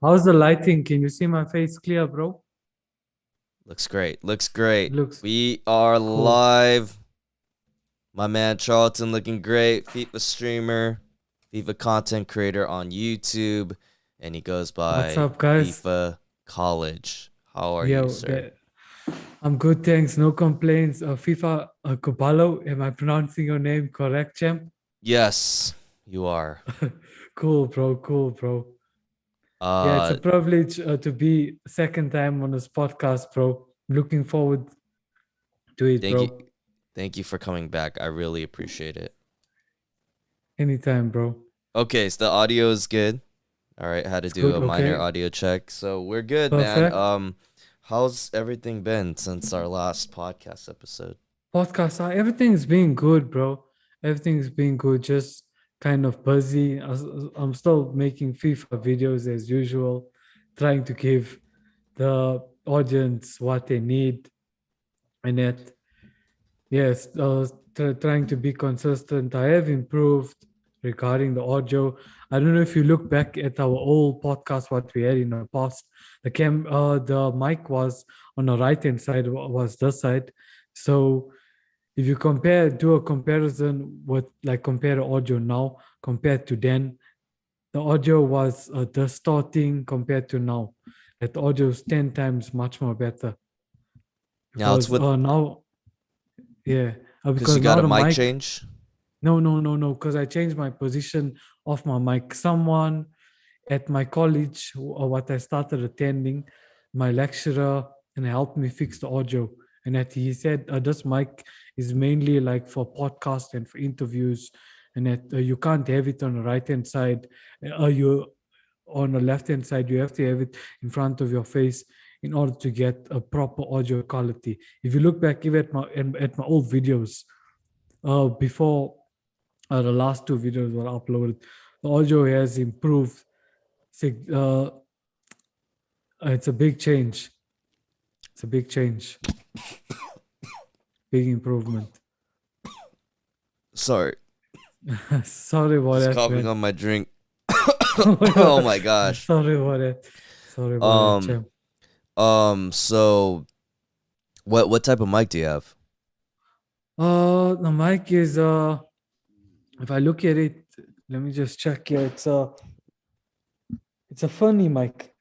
How's the lighting? Can you see my face clear, bro? Looks great. Looks great. Looks We are cool. live. My man Charlton looking great. FIFA streamer, FIFA content creator on YouTube, and he goes What's by up, guys? FIFA College. How are you, Yeah, sir? I'm good, thanks. No complaints. FIFA Koballa, am I pronouncing your name correct, champ? Yes, you are. Cool, bro. Cool, bro. Yeah, it's a Uh, privilege to be second time on this podcast, bro. Looking forward to it, thank you, bro. thank you for coming back. I really appreciate it. Anytime, bro. Okay, so the audio is good. All right, had to It's do good, a minor okay? audio check, so we're good, man. Perfect. How's everything been since our last podcast episode? Podcast, everything's been good, bro. Everything's been good. Just kind of busy. I'm still making FIFA videos as usual, trying to give the audience what they need. And yet, yes, trying to be consistent. I have improved regarding the audio. I don't know if you look back at our old podcast, what we had in the past. The mic was on the right hand side, was this side. So if you do a comparison with like compare the audio now compared to then, the audio was distorting compared to now. That audio is 10 times much more better Now it's because with now, yeah, because because you got now a the mic mic, change. no, because I changed my position of my mic. Someone at my college, or what I started attending, my lecturer, and helped me fix the audio. And that he said this mic is mainly like for podcast and for interviews, and that you can't have it on the right hand side. You on the left hand side, you have to have it in front of your face in order to get a proper audio quality. If you look back even at my old videos, before the last two videos were uploaded, the audio has improved. Uh, it's a big change. It's a big change, big improvement. Sorry, Sorry about just that, coughing man. on my drink. Oh my gosh. Sorry about that. Sorry about that, Um, champ. so what type of mic do you have? The mic is if I look at it, let me just check here. It's a funny mic.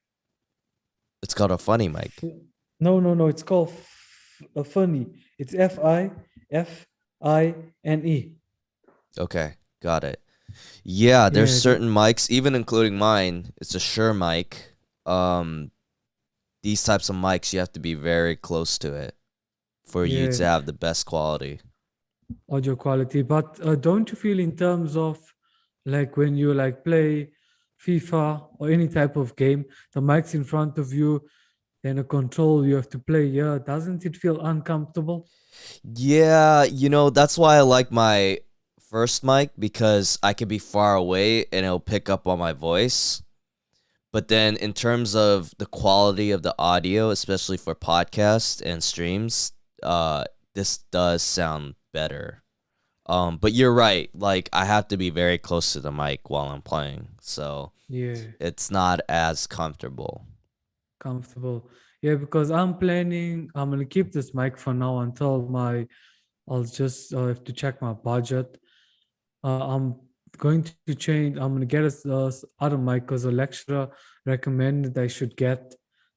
It's called a funny mic. No. It's called a funny. It's Fine. Okay, got it. Yeah, there's Yeah, certain mics, even including mine. It's a Shure mic. Um, these types of mics, you have to be very close to it for you yeah. to have the best quality. Audio quality. But don't you feel in terms of like when you like play FIFA or any type of game, the mic's in front of you, then a control you have to play. Yeah, doesn't it feel uncomfortable? Yeah, that's why I like my first mic because I can be far away and it'll pick up on my voice. But then in terms of the quality of the audio, especially for podcasts and streams, this does sound better. But you're right. Like I have to be very close to the mic while I'm playing, so Yeah, it's not as comfortable. comfortable. Yeah, because I'm gonna keep this mic for now until I'll just have to check my budget. I'm going to change. I'm going to get other mic because a lecturer recommended I should get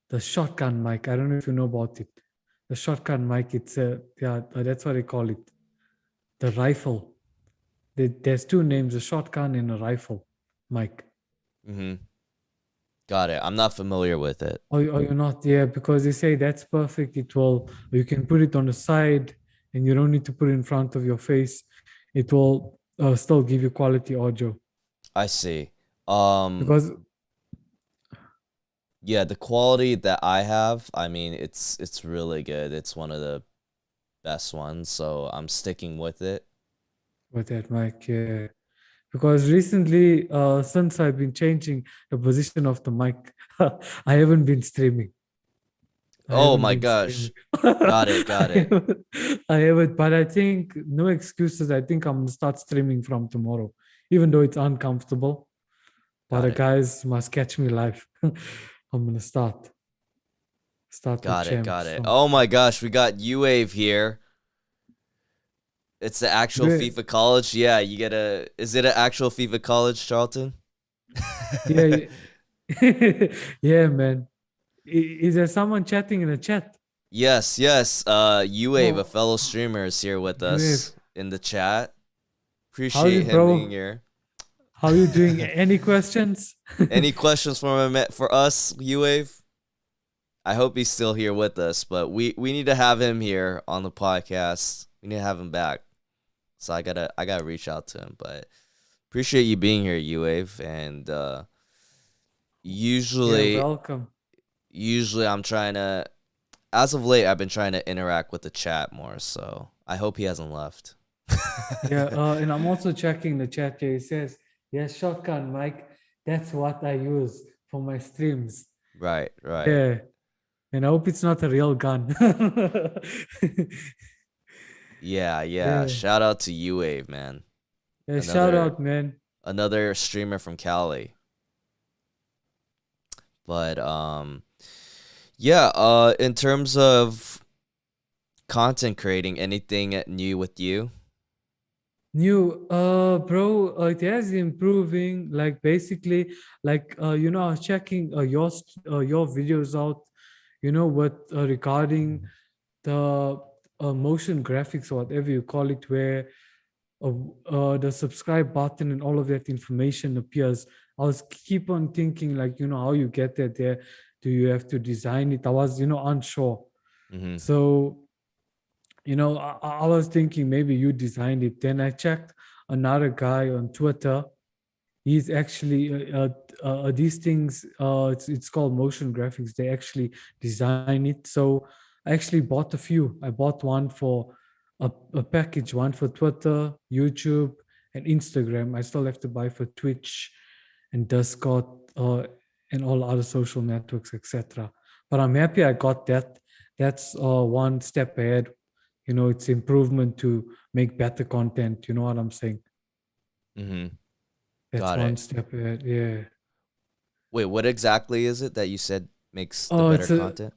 the shotgun mic. I don't know if you know about it. The shotgun mic. It's yeah, that's what they call it. The rifle. There's two names: a shotgun and a rifle mic. Mm-hmm. Got it. I'm not familiar with it. Or you're not, yeah, because they say that's perfect. It will. You can put it on the side, and you don't need to put it in front of your face. It will still give you quality audio I see. Um, because yeah, the quality that I have, I mean, it's really good. It's one of the best ones, so I'm sticking with it. with that mic, yeah. Because recently, since I've been changing the position of the mic, I haven't been streaming. I Oh haven't my been streaming. gosh. Got it, got it. I haven't, but I think no excuses. I think I'm gonna start streaming from tomorrow, even though it's uncomfortable. but Got the it. guys must catch me live. I'm gonna start with Got it. champ. Got it. So Oh my gosh, we got U-Wave here. It's the actual yeah, FIFA College. Yeah, you get a. Is it an actual FIFA College, Charlton? yeah, yeah, man. Is there someone chatting in the chat? Yes, yes. U-Wave, a Oh, fellow streamer, is here with you have. us in the chat. How's Appreciate it, him being bro? here. How you doing? Any questions? Any questions for us, U-Wave? I hope he's still here with us, but we need to have him here on the podcast. We need to have him back. So I gotta reach out to him. But appreciate you being here, U-Wave. And Yeah, usually welcome. usually I'm trying to, as of late, I've been trying to interact with the chat more. So I hope he hasn't left. Yeah, and I'm also checking the chat here. It says, "Yes, shotgun, Mike. That's what I use for my streams." Right, right. Yeah, and I hope it's not a real gun. Yeah, yeah. Yeah, Shout out to U-Wave, man. yeah. Shout Another out, man. another streamer from Cali. But yeah, in terms of content creating, anything new with you? New, bro, it has improving. Like basically, like I was checking your videos out. What regarding the motion graphics or whatever you call it, where the subscribe button and all of that information appears. I was keep on thinking like, how you get that there. Do you have to design it? I was, unsure. Mm-hmm. So, I was thinking maybe you designed it. Then I checked another guy on Twitter. He's actually these things. It's called motion graphics. They actually design it. So I actually bought a few. I bought one for a package, one for Twitter, YouTube, and Instagram. I still have to buy for Twitch and Discord and all other social networks, etc. But I'm happy I got that. That's one step ahead. It's improvement to make better content. You know what I'm saying? Mm-hmm. That's Got one it. step ahead. Yeah. Wait, what exactly is it that you said makes the Oh, better content?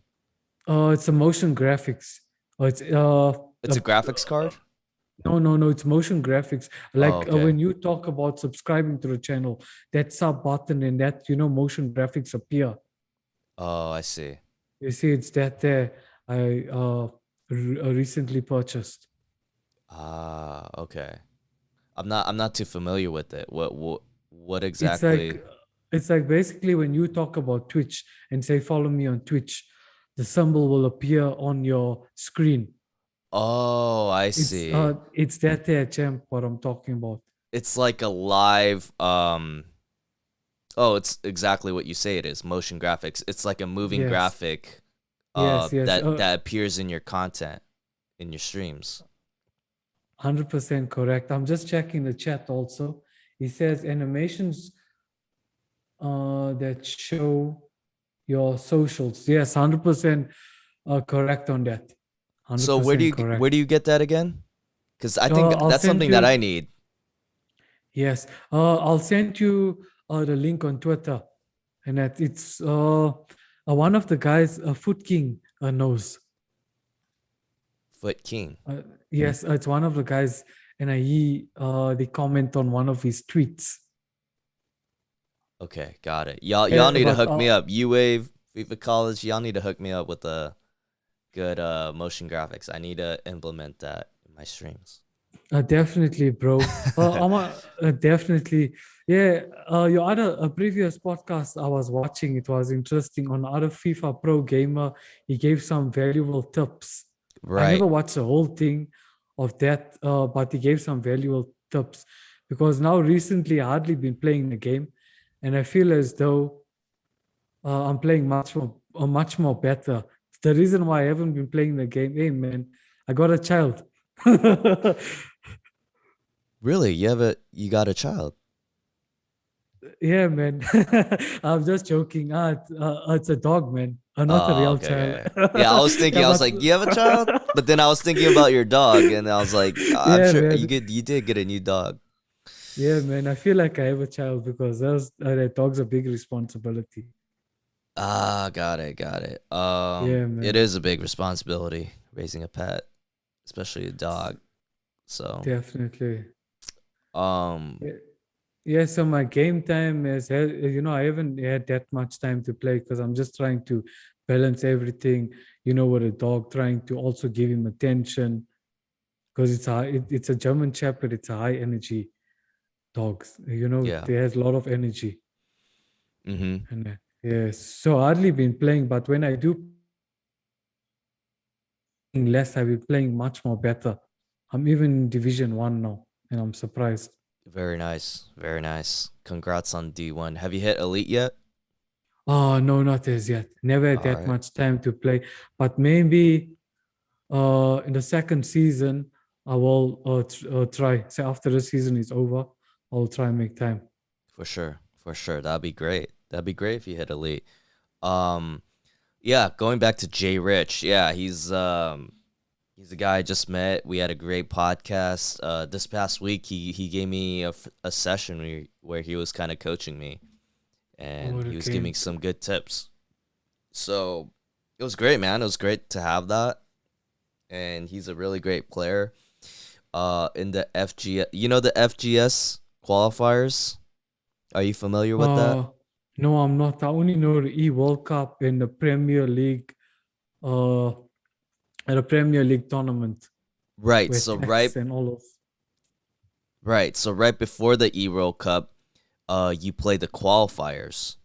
it's a motion graphics. Oh, it's It's a graphics card? no, no, no. It's motion graphics. Oh, Like okay. when you talk about subscribing to the channel, that sub button and that motion graphics appear. Oh, I see. You see, it's that there. I recently purchased. Ah, okay. I'm not too familiar with it. What It's exactly? like it's like basically when you talk about Twitch and say follow me on Twitch, the symbol will appear on your screen. Oh, I It's see. it's that there, champ, what I'm talking about. It's like a live oh, it's exactly what you say it is. Motion graphics. It's like a moving Yes, graphic yes, yes. that appears in your content in your streams. 100% correct. I'm just checking the chat also. He says animations that show your socials. Yes, 100% correct on that. So 100% where correct. do you get that again? Cuz I think I'll that's send something that I you, need. yes, I'll send you the link on Twitter. And that it's one of the guys, Foot King, knows. Foot King. Yes, it's one of the guys, and they comment on one of his tweets. Okay, got it. Y'all need to But hook me up. U-Wave, FIFA College, y'all need to hook me up with a good motion graphics. I need to implement that in my streams. definitely, bro. Definitely, yeah. Your other a previous podcast I was watching, it was interesting. On other FIFA Pro gamer, he gave some valuable tips. I Right. never watched the whole thing of that, but he gave some valuable tips because now recently I hardly been playing the game, and I feel as though I'm playing much more better. The reason why I haven't been playing the game, hey man, I got a child. Really? You got a child? Yeah, man. I'm just joking. It's a dog, man. Not a Oh, real okay, child. okay. Yeah, I was thinking, Yeah, I was but like, you have a child? But then I was thinking about your dog, and I was like, I'm yeah, sure man. you did get a new dog. Yeah, man. I feel like I have a child because that dog's a big responsibility. Ah, got it, got it. Yeah, It man. is a big responsibility raising a pet, especially a S- dog. So, Definitely. um, Yeah. Yeah, so my game time I haven't had that much time to play because I'm just trying to balance everything, with a dog, trying to also give him attention because it's a German Shepherd, it's a high energy dog. yeah. They has a lot of energy. Mm-hmm. And yes, so hardly been playing, but when I do playing less, I've been playing much more better. I'm even in Division 1 now, and I'm surprised. Very nice, very nice. Congrats on D1. Have you hit elite yet? Oh, no, not as yet. Never had All that right, much time to play, but maybe in the second season, I will try. So after the season is over, I'll try and make time. for sure, for sure. That'd be great. That'd be great if you hit elite. Um, yeah. Going back to Jay Rich. Yeah, he's a guy I just met. We had a great podcast. This past week, he gave me a session where he was kind of coaching me, and Oh, he the was giving me games. some good tips. So it was great, man. It was great to have that, and he's a really great player. In the FG, the FGS qualifiers. Are you familiar with that? Uh, no, I'm not. I only know the E World Cup and the Premier League, uh, and the Premier League tournament Right. where So right, tax and all of. right. So right before the Euro Cup, you play the qualifiers.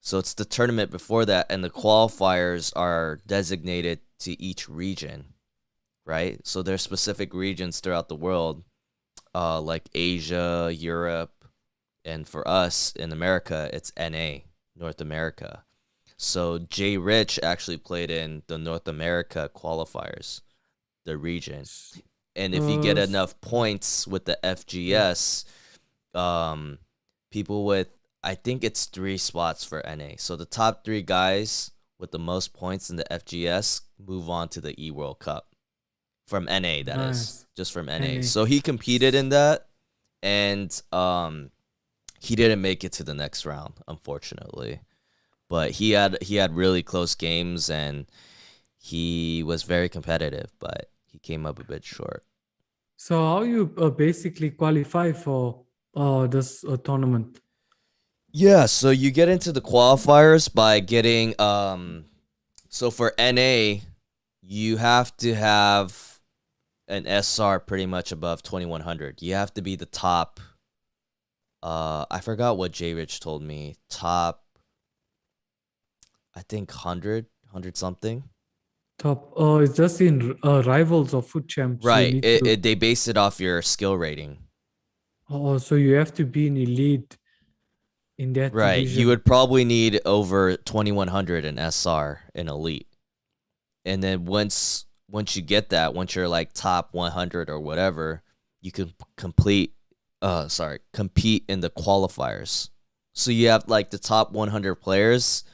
So it's the tournament before that, and the qualifiers are designated to each region, right? So there's specific regions throughout the world, like Asia, Europe, and for us in America, it's NA, North America. So Jay Rich actually played in the North America qualifiers, the region. And if you get S- enough points with the FGS, um, people with I think it's 3 spots for NA. So the top 3 guys with the most points in the FGS move on to the E World Cup from NA. That is Nice. just from NA. Any. So he competed in that, and he didn't make it to the next round, unfortunately. But he had really close games, and he was very competitive, but he came up a bit short. So how you basically qualify for this tournament? Yeah, so you get into the qualifiers by getting so for NA, you have to have an SR pretty much above 2100. You have to be the top I forgot what J Rich told me. Top I think 100 something. Top. It's just in rivals or foot champs. You Right. need to. They base it off your skill rating. Oh, so you have to be in elite in that Right. You division. would probably need over 2100 in SR in elite. And then once you get that, once you're like top 100 or whatever, you can compete in the qualifiers. So you have like the top 100 players,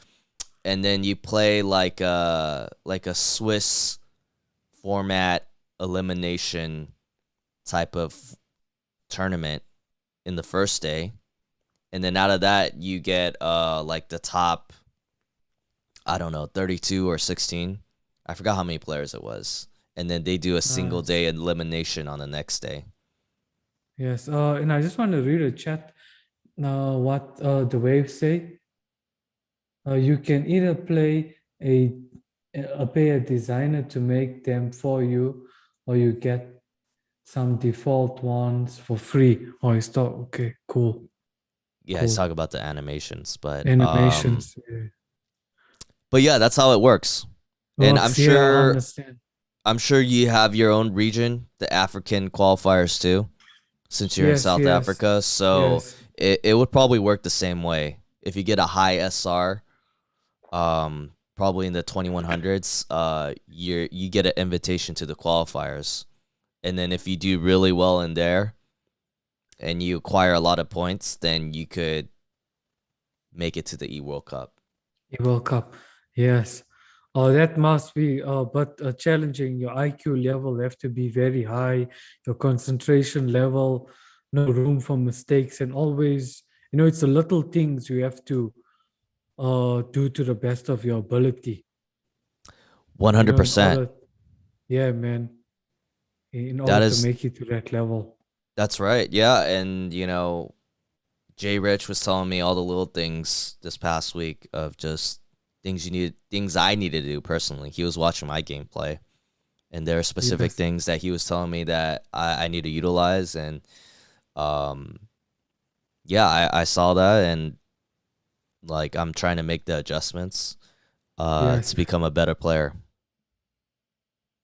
and then you play like a Swiss format elimination type of tournament in the first day, and then out of that you get like the top, I don't know, 32 or 16. I forgot how many players it was. And then they do a single Nice. day elimination on the next day. Yes. And I just want to read a chat. What the waves say. You can either a pay a designer to make them for you, or you get some default ones for free. Oh, it's not okay. Cool, Yeah, he's cool. talking about the animations, but Animations. Yeah. yeah, that's how it works. And I'm Works. Yeah, I sure understand. I'm sure you have your own region, the African qualifiers too, since you're in Yes, South yes, Africa. So yes. it would probably work the same way. If you get a high SR, probably in the 2100s, you get an invitation to the qualifiers. And then if you do really well in there and you acquire a lot of points, then you could make it to the E World Cup. You woke up. Yes. Oh, that must be, but challenging. Your IQ level have to be very high. Your concentration level. no room for mistakes, and always, it's the little things you have to do to the best of your ability, in 100%. order, yeah, man, in order That to is make it to that level. that's right. Yeah, and Jay Rich was telling me all the little things this past week of just things I needed to do personally. He was watching my gameplay, and there are specific Yes, things that he was telling me that I need to utilize, and um, yeah, I saw that, and like I'm trying to make the adjustments yes. to become a better player.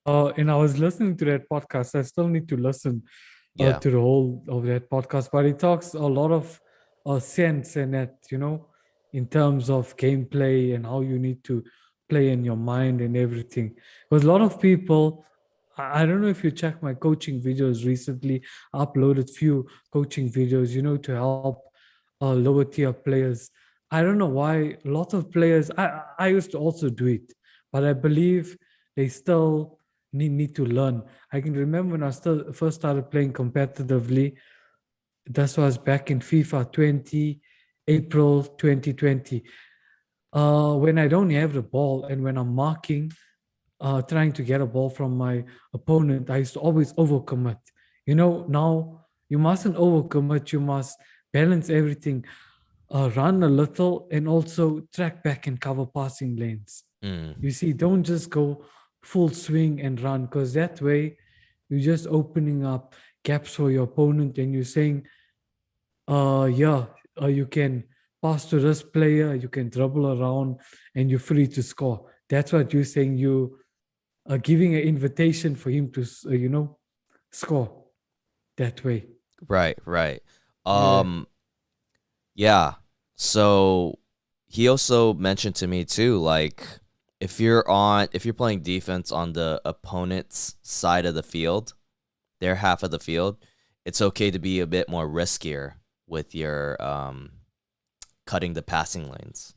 And I was listening to that podcast. I still need to listen Yeah, to the whole of that podcast, but it talks a lot of sense in it, in terms of gameplay and how you need to play in your mind and everything. Because a lot of people, I don't know if you checked my coaching videos recently. I uploaded few coaching videos, to help lower tier players. I don't know why a lot of players. I used to also do it, but I believe they still need to learn. I can remember when I still first started playing competitively. That was back in FIFA 20, April 2020. When I don't have the ball and when I'm marking, trying to get a ball from my opponent, I used to always overcommit. Now you mustn't overcommit. You must balance everything, run a little, and also track back and cover passing lanes. mm, You see, don't just go full swing and run, because that way you're just opening up gaps for your opponent, and you're saying, yeah, you can pass to this player, you can dribble around, and you're free to score. That's what you're saying. You are giving an invitation for him to, score that way. right, right. Yeah, Um, yeah. So he also mentioned to me too, like if you're playing defense on the opponent's side of the field, their half of the field, it's okay to be a bit more riskier with your cutting the passing lanes,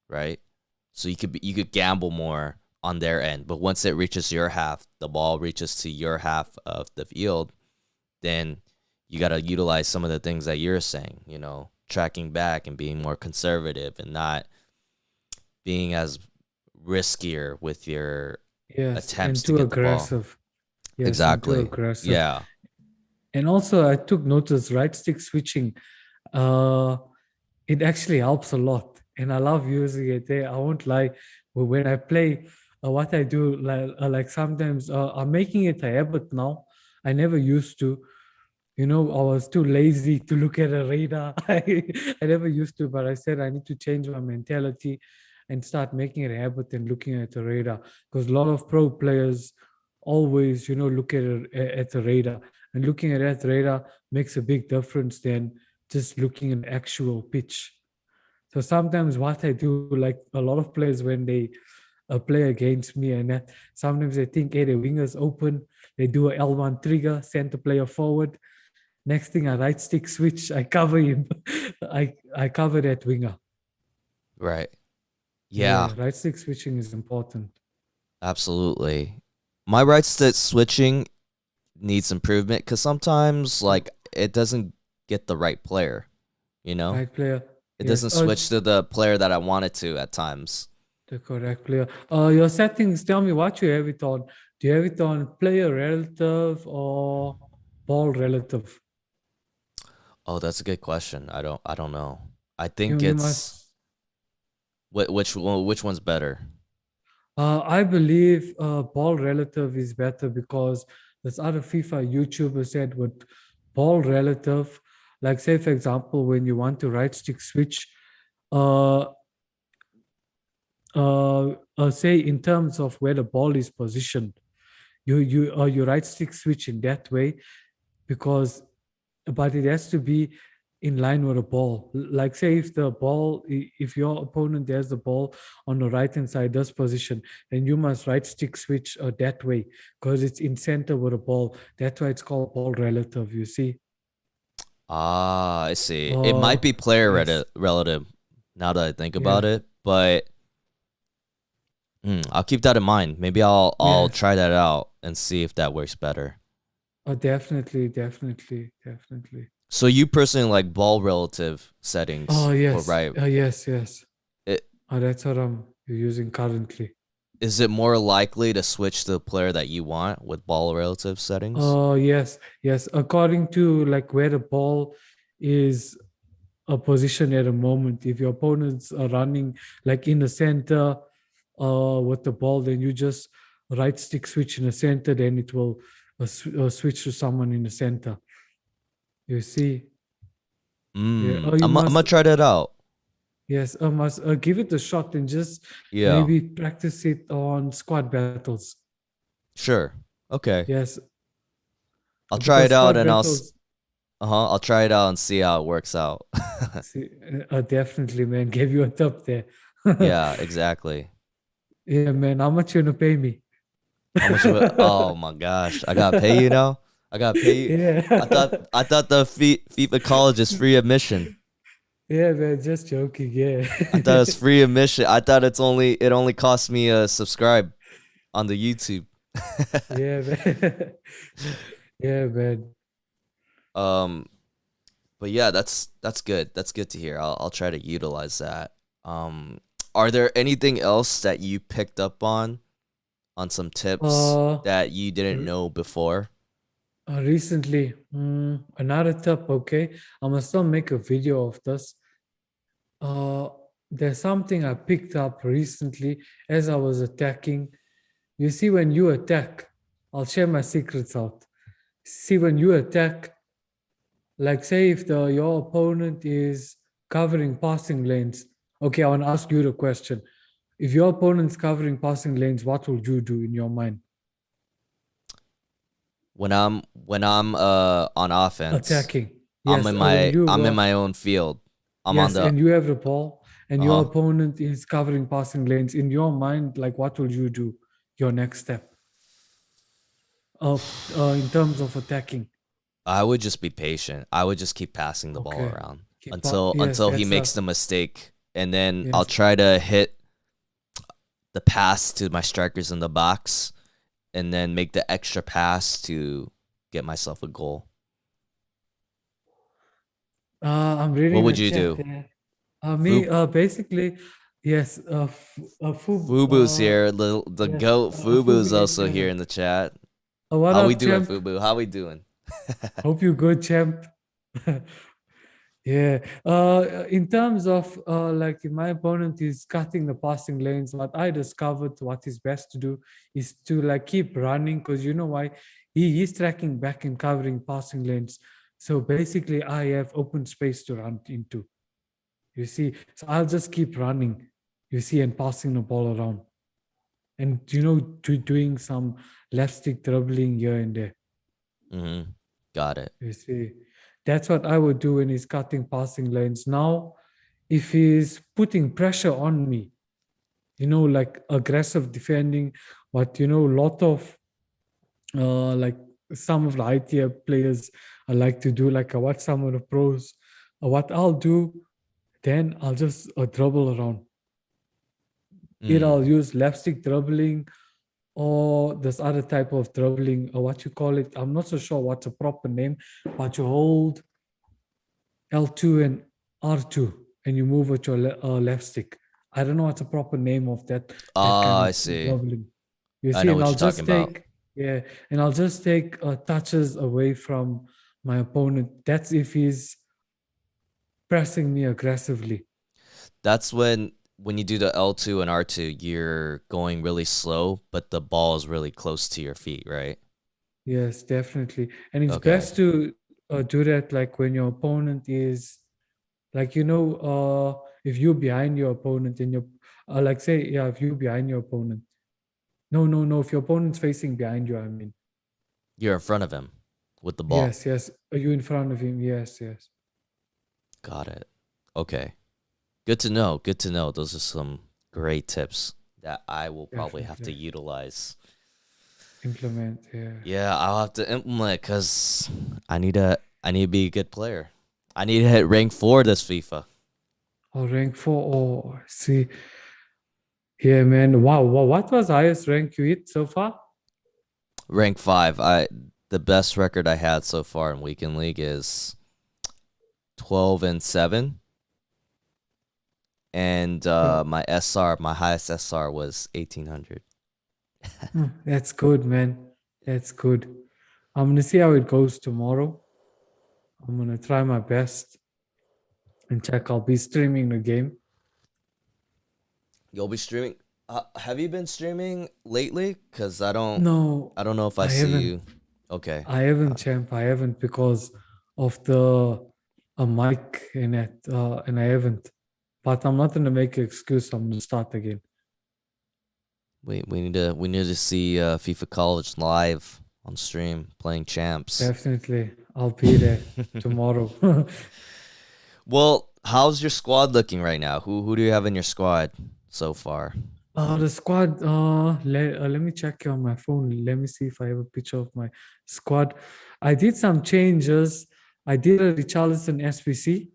right? So you could gamble more on their end, but once it reaches your half, the ball reaches to your half of the field, then you got to utilize some of the things that you're saying, tracking back and being more conservative and not being as riskier with your yes, attempts and to too get the ball. aggressive. Yes, and too Exactly. aggressive. Yeah. And also, I took notice right stick switching. Uh, it actually helps a lot, and I love using it. I won't lie. When I play, what I do, like sometimes, I'm making it a habit now. I never used to. I was too lazy to look at a radar. I never used to, but I said I need to change my mentality and start making it a habit and looking at the radar, because a lot of pro players always, look at the radar, and looking at that radar makes a big difference than just looking at the actual pitch. So sometimes what I do, like a lot of players, when they play against me, and that sometimes they think, hey, the winger's open, they do a L1 trigger, send the player forward. Next thing, I right stick switch, I cover him. I cover that winger. Right. Yeah, Yeah, right stick switching is important. absolutely. My right stick switching needs improvement because sometimes like it doesn't get the right player, you know? Right player. It Yes. doesn't switch to the player that I want it to at times. The correct player. Your settings, tell me what you have it on. Do you have it on player relative or ball relative? Oh, that's a good question. I don't know. I You think you it's must. which one's better? I believe ball relative is better, because there's other FIFA YouTubers said with ball relative, like say for example, when you want to right stick switch, uh, say in terms of where the ball is positioned, you right stick switch in that way, because but it has to be in line with the ball. Like say if the ball, if your opponent has the ball on the right hand side, this position, then you must right stick switch that way, because it's in center with the ball. That's why it's called ball relative. You see? Ah, I see. It might Oh be player yes, relative now that I think about yeah, it, but I'll keep that in mind. Maybe I'll yeah. try that out and see if that works better. Definitely, definitely, definitely. So you personally like ball relative Oh settings for yes, right? yes, yes. It, That's what I'm using currently. is it more likely to switch to the player that you want with ball relative settings? Oh yes, yes. According to like where the ball is a position at a moment. If your opponents are running like in the center with the ball, then you just right stick switch in the center, then it will switch to someone in the center. You see? Yeah. Mm, Or you I'm gonna must, try that out. yes, must give it a shot and just Yeah, maybe practice it on squad battles. sure. Okay, Yes, I'll try it because out squad and battles, I'll try it out and see how it works out. see, definitely, man, gave you a top there. Yeah, exactly. Yeah, man, how much you gonna pay me? How much of it? Oh my gosh, I gotta pay you now. I gotta pay you. Yeah. I thought the FIFA College is free admission. Yeah, man, just joking. Yeah. I thought it was free admission. I thought it only cost me a subscribe on the YouTube. Yeah, man. Yeah, man. um, but yeah, that's good. That's good to hear. I'll try to utilize that. Um, are there anything else that you picked up on some tips Uh, that you didn't r- know before? Recently, another tip. Okay, I must still make a video of this. Uh, there's something I picked up recently as I was attacking. You see, when you attack, I'll share my secrets out. See, when you attack, like say if your opponent is covering passing lanes. Okay, I want to ask you the question. If your opponent's covering passing lanes, what will you do in your mind? When I'm on offense, Attacking. Yes, when you I'm in my own field. I'm on yes, the and you have the ball, and your uh-huh. opponent is covering passing lanes. In your mind, like what will you do? Your next step of in terms of attacking. I would just be patient. I would just keep passing the ball Okay. around Keep up. Yes, until he that's makes a the mistake, and then I'll yes. try to hit the pass to my strikers in the box, and then make the extra pass to get myself a goal. I'm What reading the would you chat do? there. Fub Basically, yes. Fubu's here. The Yes, goat Fubu's Fubu. also here in the chat. What How we up, doing, champ? Fubu? How we doing? Hope you good, champ. Yeah. In terms of like if my opponent is cutting the passing lanes, what I discovered what is best to do is to like keep running because you know why he's tracking back and covering passing lanes. So basically, I have open space to run into. You see, so I'll just keep running. You see, and passing the ball around, and doing some left stick dribbling here and there. Mm-hmm. Got it. You see, that's what I would do when he's cutting passing lanes. Now, if he's putting pressure on me, like aggressive defending, what a lot of like some of the high tier players I like to do, like I watch some of the pros. What I'll do, then I'll just dribble around. Either I'll Mm. use left stick dribbling or this other type of dribbling, or what you call it. I'm not so sure what's a proper name, but you hold L2 and R2 and you move with your left stick. I don't know what's a proper name of that Oh, kind I of see. dribbling. You I see, know and what I'll you're talking just about. take yeah, and I'll just take touches away from my opponent. That's if he's pressing me aggressively. That's when you do the L2 and R2, you're going really slow, but the ball is really close to your feet, right? Yes, definitely. And it's Okay. best to do that like when your opponent is like if you're behind your opponent and you're like say yeah if you're behind your opponent. No, if your opponent's facing behind you, I mean. You're in front of him with the ball. Yes, yes. Are you in front of him? Yes, yes. Got it. Okay. Good to know. Good to know. Those are some great tips that I will probably have to Definitely. utilize. Implement, yeah. Yeah, I'll have to implement because I need to be a good player. I need to hit rank 4 this FIFA. Or rank 4. Oh, see. Yeah, man. Wow. What was highest rank you hit so far? Rank 5. The best record I had so far in weekend league is 12-7, and Yeah. my highest SR was 1800. That's good, man. That's good. I'm gonna see how it goes tomorrow. I'm gonna try my best and check. I'll be streaming the game. You'll be streaming. Have you been streaming lately? Cause I don't, No, I don't know if I I see haven't. you. Okay. I haven't, champ. I haven't because of the a mic in it, and I haven't. But I'm not gonna make an excuse. I'm gonna start again. We need to see FIFA College live on stream playing champs. Definitely, I'll be there tomorrow. Well, how's your squad looking right now? Who do you have in your squad so far? The squad. Let me check here on my phone. Let me see if I have a picture of my squad. I did some changes. I did a Richarlison SPC.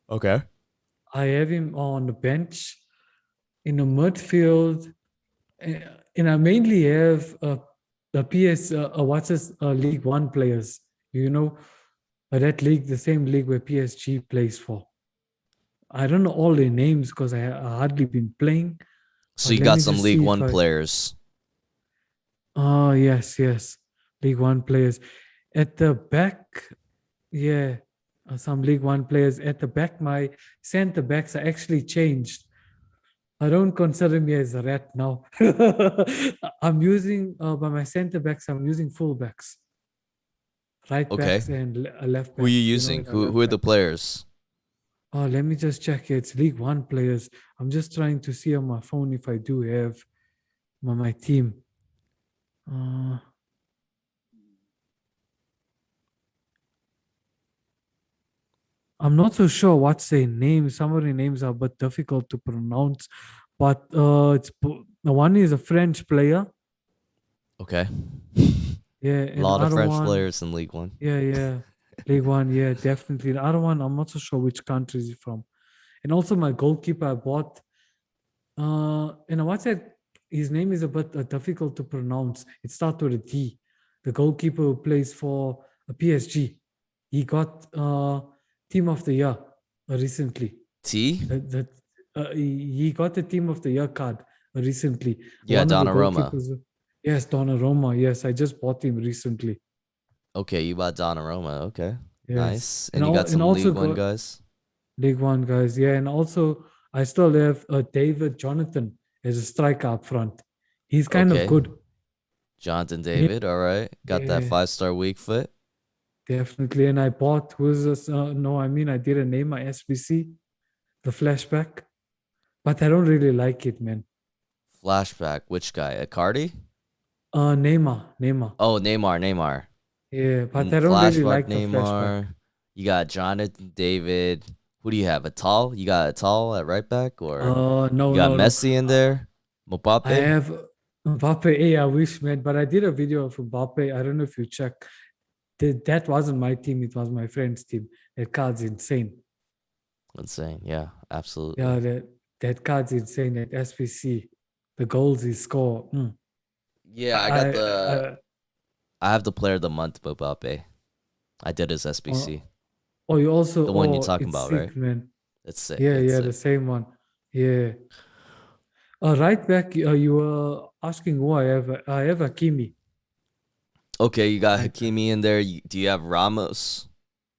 Okay. I have him on the bench in the midfield, and I mainly have the PS. What's this? League One players. You know, that league, the same league where PSG plays for. I don't know all their names because I hardly been playing. So But you let got me some just League see if One I. players. Oh, yes, yes. League One players. At the back, yeah, some League One players. At the back, my center backs are actually changed. I don't consider me as a rat now. I'm using, by my center backs, I'm using full backs, right Okay. backs, and left Who are you backs, using? in a Who left are the back. players? Oh, let me just check. It's League One players. I'm just trying to see on my phone if I do have my team. Uh, I'm not so sure what's their name. Some of the names are a bit difficult to pronounce, but the one is a French player. Okay. Yeah, A and the lot of other French one, players in League One. yeah, yeah, League One, yeah, definitely. The other one, I'm not so sure which country is he from. And also my goalkeeper I bought. What's that? His name is a bit difficult to pronounce. It starts with a D. The goalkeeper who plays for a PSG. He got Team of the Year recently. T? That he got the Team of the Year card recently. Yeah, One of the Donnarumma. goalkeepers. Yes, Donnarumma. Yes, I just bought him recently. Okay, you bought Donnarumma. Okay. Yes, Nice. And you got and some also League One got guys? League One guys. Yeah, and also I still have David Jonathan as a striker up front. He's kind of Okay. good. Jonathan And David, all right. Got that yeah, 5-star weak foot. definitely. And I bought who's this? No, I mean I didn't name my SBC, the flashback, but I don't really like it, man. Flashback. Which guy? Icardi? Neymar. Oh, Neymar. Yeah, but I don't really Flashback like the flashback. Neymar. You got Jonathan David. Who do you have? Atal? You got Atal at right back, or you No, got no, no. Messi in there? I Mbappe? have Mbappe. Hey, I wish, man, but I did a video of Mbappe. I don't know if you check. That wasn't my team. It was my friend's team. That card's insane. Insane. Yeah, absolutely. Yeah, that card's insane. That SPC, the goals he score. Yeah, I got I, the I, I have the player of the month, Mbappe. I did his uh, SBC. oh, you also. The one you're Oh, talking it's about, right? sick, man. It's sick. Yeah, It's yeah, the sick. same one. Yeah. Right back. You were asking who I have. I have Hakimi. Okay, you got Right back. Hakimi in there. Do you have Ramos,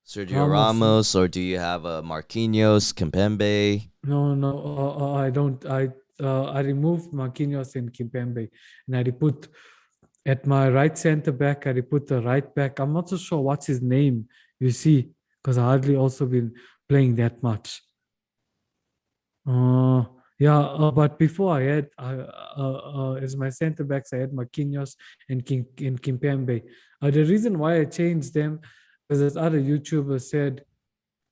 Sergio Ramos. Ramos, or do you have Marquinhos, Kimpembe? No, no, I don't. I removed Marquinhos and Kimpembe, and I put at my right center back. I put the right back. I'm not so sure what's his name. You see, because I hardly also been playing that much. Uh, yeah, but before I had as my center backs, I had Marquinhos and Kimpembe. The reason why I changed them, because as other YouTubers said,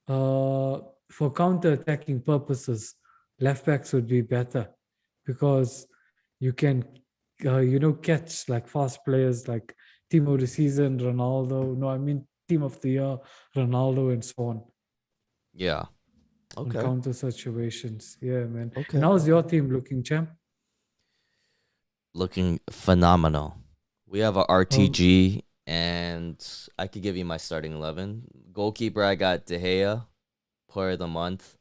for counter-attacking purposes, left backs would be better because you can, catch like fast players like team of the season, Ronaldo. No, I mean team of the year, Ronaldo, and so Yeah. on Okay. counter situations. Yeah, man. And Okay. how's your Okay. team looking, champ? Looking phenomenal. We have a Um, RTG and I could give you my starting 11. Goalkeeper, I got De Gea, player of the month.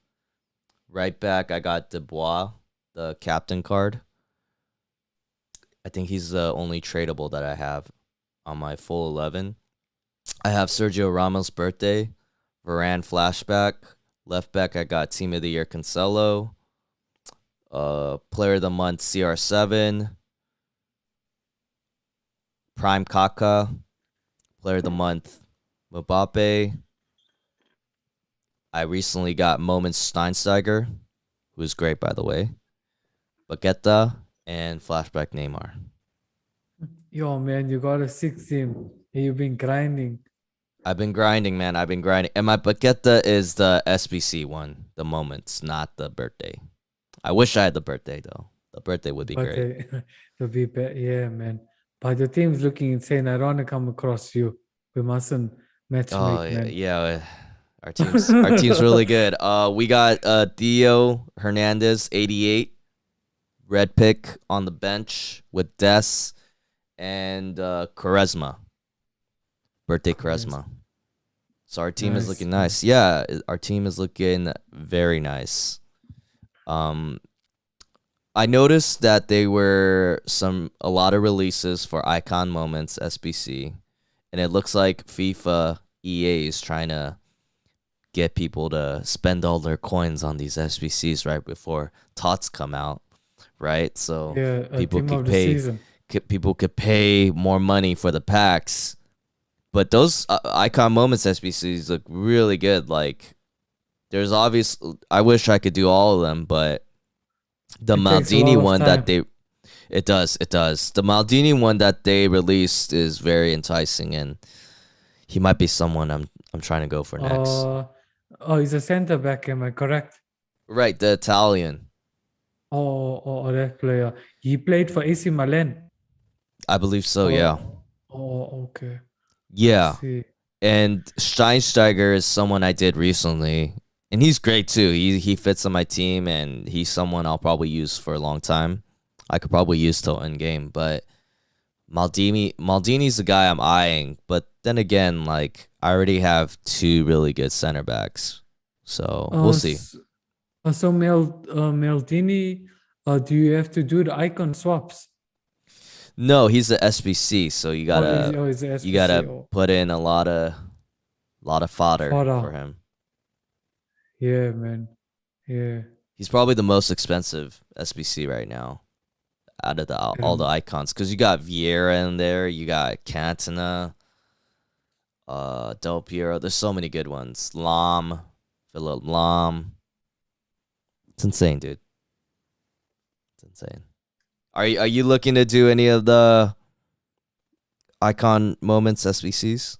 Right back, I got Dubois, the captain card. I think he's the only tradable that I have on my full 11. I have Sergio Ramos' birthday, Varane flashback. Left back, I got Team of the Year Cancelo. Player of the month, CR7. Prime Kaka. Player of the month, Mbappe. I recently got Moments Steinsteiger, who is great, by the way. Baguetta and flashback Neymar. Yo, man, you got a six team. You've been grinding. I've been grinding, man. I've been grinding. And my Baguetta is the SBC one, the Moments, not the birthday. I wish I had the birthday, though. The birthday would be But great. to be yeah, man. But your team's looking insane. I don't want to come across you. We mustn't Oh, matchmake, yeah. man. Yeah. Our team's really good. We got Theo Hernandez, 88, red pick on the bench with Des and Quaresma, birthday Chris, Quaresma. So our team is nice, looking nice. nice. Yeah, our team is looking very nice. Um, I noticed that they were a lot of releases for Icon Moments SBC, and it looks like FIFA EA is trying to get people to spend all their coins on these SBCs right before TOTS come out, right? So Yeah, people team could of the pay season. people could pay more money for the packs. But those Icon Moments SBCs look really good. Like there's obvious. I wish I could do all of them, but the It takes a Maldini lot of one that time. they it does. The Maldini one that they released is very enticing, and he might be someone I'm trying to go for next. Uh, oh, he's a center back, am I correct? Right, the Italian. That player. He played for AC Milan. I believe so. Yeah, Oh, okay. I yeah. see. And Steinsteiger is someone I did recently, and he's great too. He fits on my team, and he's someone I'll probably use for a long time. I could probably use till end game, but Maldini's the guy I'm eyeing. But then again, like I already have two really good center backs, so we'll Uh, see. s- Maldini, do you have to do the icon swaps? No, he's the SBC, so He's the you SPC. gotta Oh, put in a lot of fodder for Farah. him. Yeah, man. Yeah. He's probably the most expensive SBC right now out of all the Um, icons, because you got Vieira in there, you got Cantona, Del Piero. There's so many good ones. Philip Lam. It's insane, dude. It's insane. Are you looking to do any of the icon moments SBCs?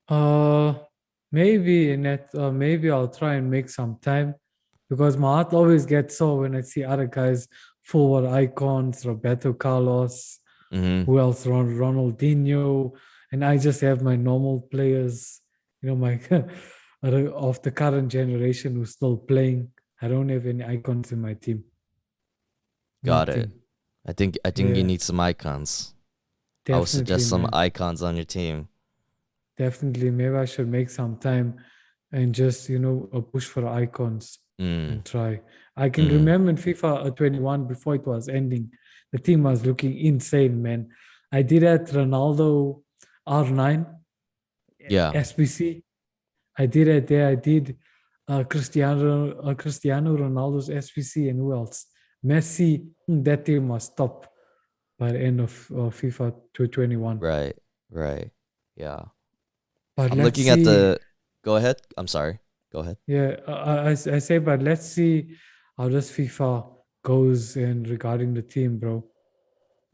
uh, maybe in that, maybe I'll try and make some time because my heart always gets sore when I see other guys forward icons, Roberto Carlos, Mm-hmm. who else? Ronaldinho, and I just have my normal players, my of the current generation who's still playing. I don't have any icons in my team. Got it. Nothing. I think you Yeah, need some icons. I would definitely, suggest some man. icons on your team. Definitely. Maybe I should make some time and just, push for icons Mm, and try. I can mm. remember in FIFA 21 before it was ending, the team was looking insane, man. I did at Ronaldo R9 Yeah. SBC. I did it there. I did Cristiano Ronaldo's SPC and who else? Messi. That team was top by the end of FIFA 221. Right. Right. Yeah. But I'm let's looking at see. the. Go ahead. I'm sorry. Go ahead. Yeah, I say, but let's see how this FIFA goes and regarding the team, bro.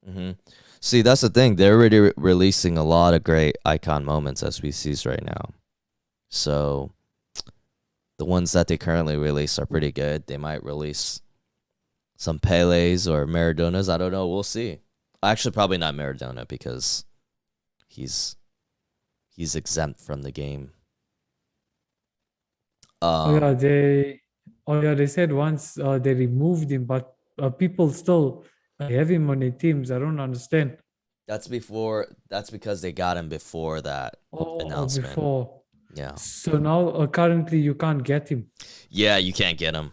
Hmm. See, that's the thing. They're already releasing a lot of great icon moments SBCs right now. So the ones that they currently release are pretty good. They might release some Pele's or Maradonas. I don't know. We'll see. Actually, probably not Maradona because he's he's exempt from the game. Oh yeah, Um, they said once they removed him, but people still have him on their teams. I don't understand. That's before. That's because they got him before that Oh, announcement. before. Yeah. So now currently you can't get him. Yeah, you can't get him.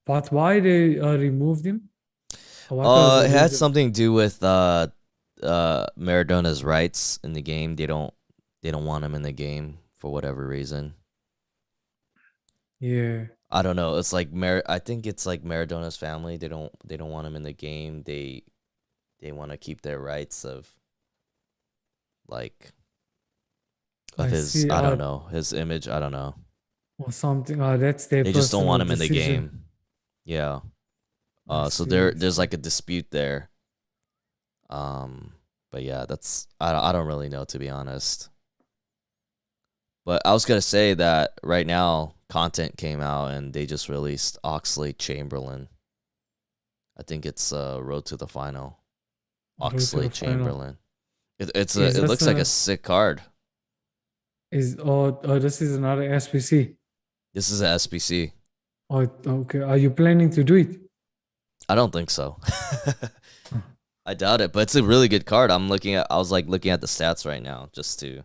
But why they removed him? What was the It had reason? something to do with Maradona's rights in the game. They don't want him in the game for whatever reason. Yeah, I don't know. It's like I think it's like Maradona's family. They don't want him in the game. They want to keep their rights of like of I his, see. I don't know, his image. I don't know. Or something. That's their They just don't personal want him in the decision. game. Yeah. I So see. there's like a dispute there. Um, but yeah, I don't really know, to be honest. But I was gonna say that right now content came out and they just released Oxley Chamberlain. I think it's Road to the Final. Road to Oxley the final. Chamberlain. Is It this looks like a a sick card. is or this is another SPC? This is a SBC. Oh, okay. Are you planning to do it? I don't think so. Huh. I doubt it, but it's a really good card. I was like looking at the stats right now just to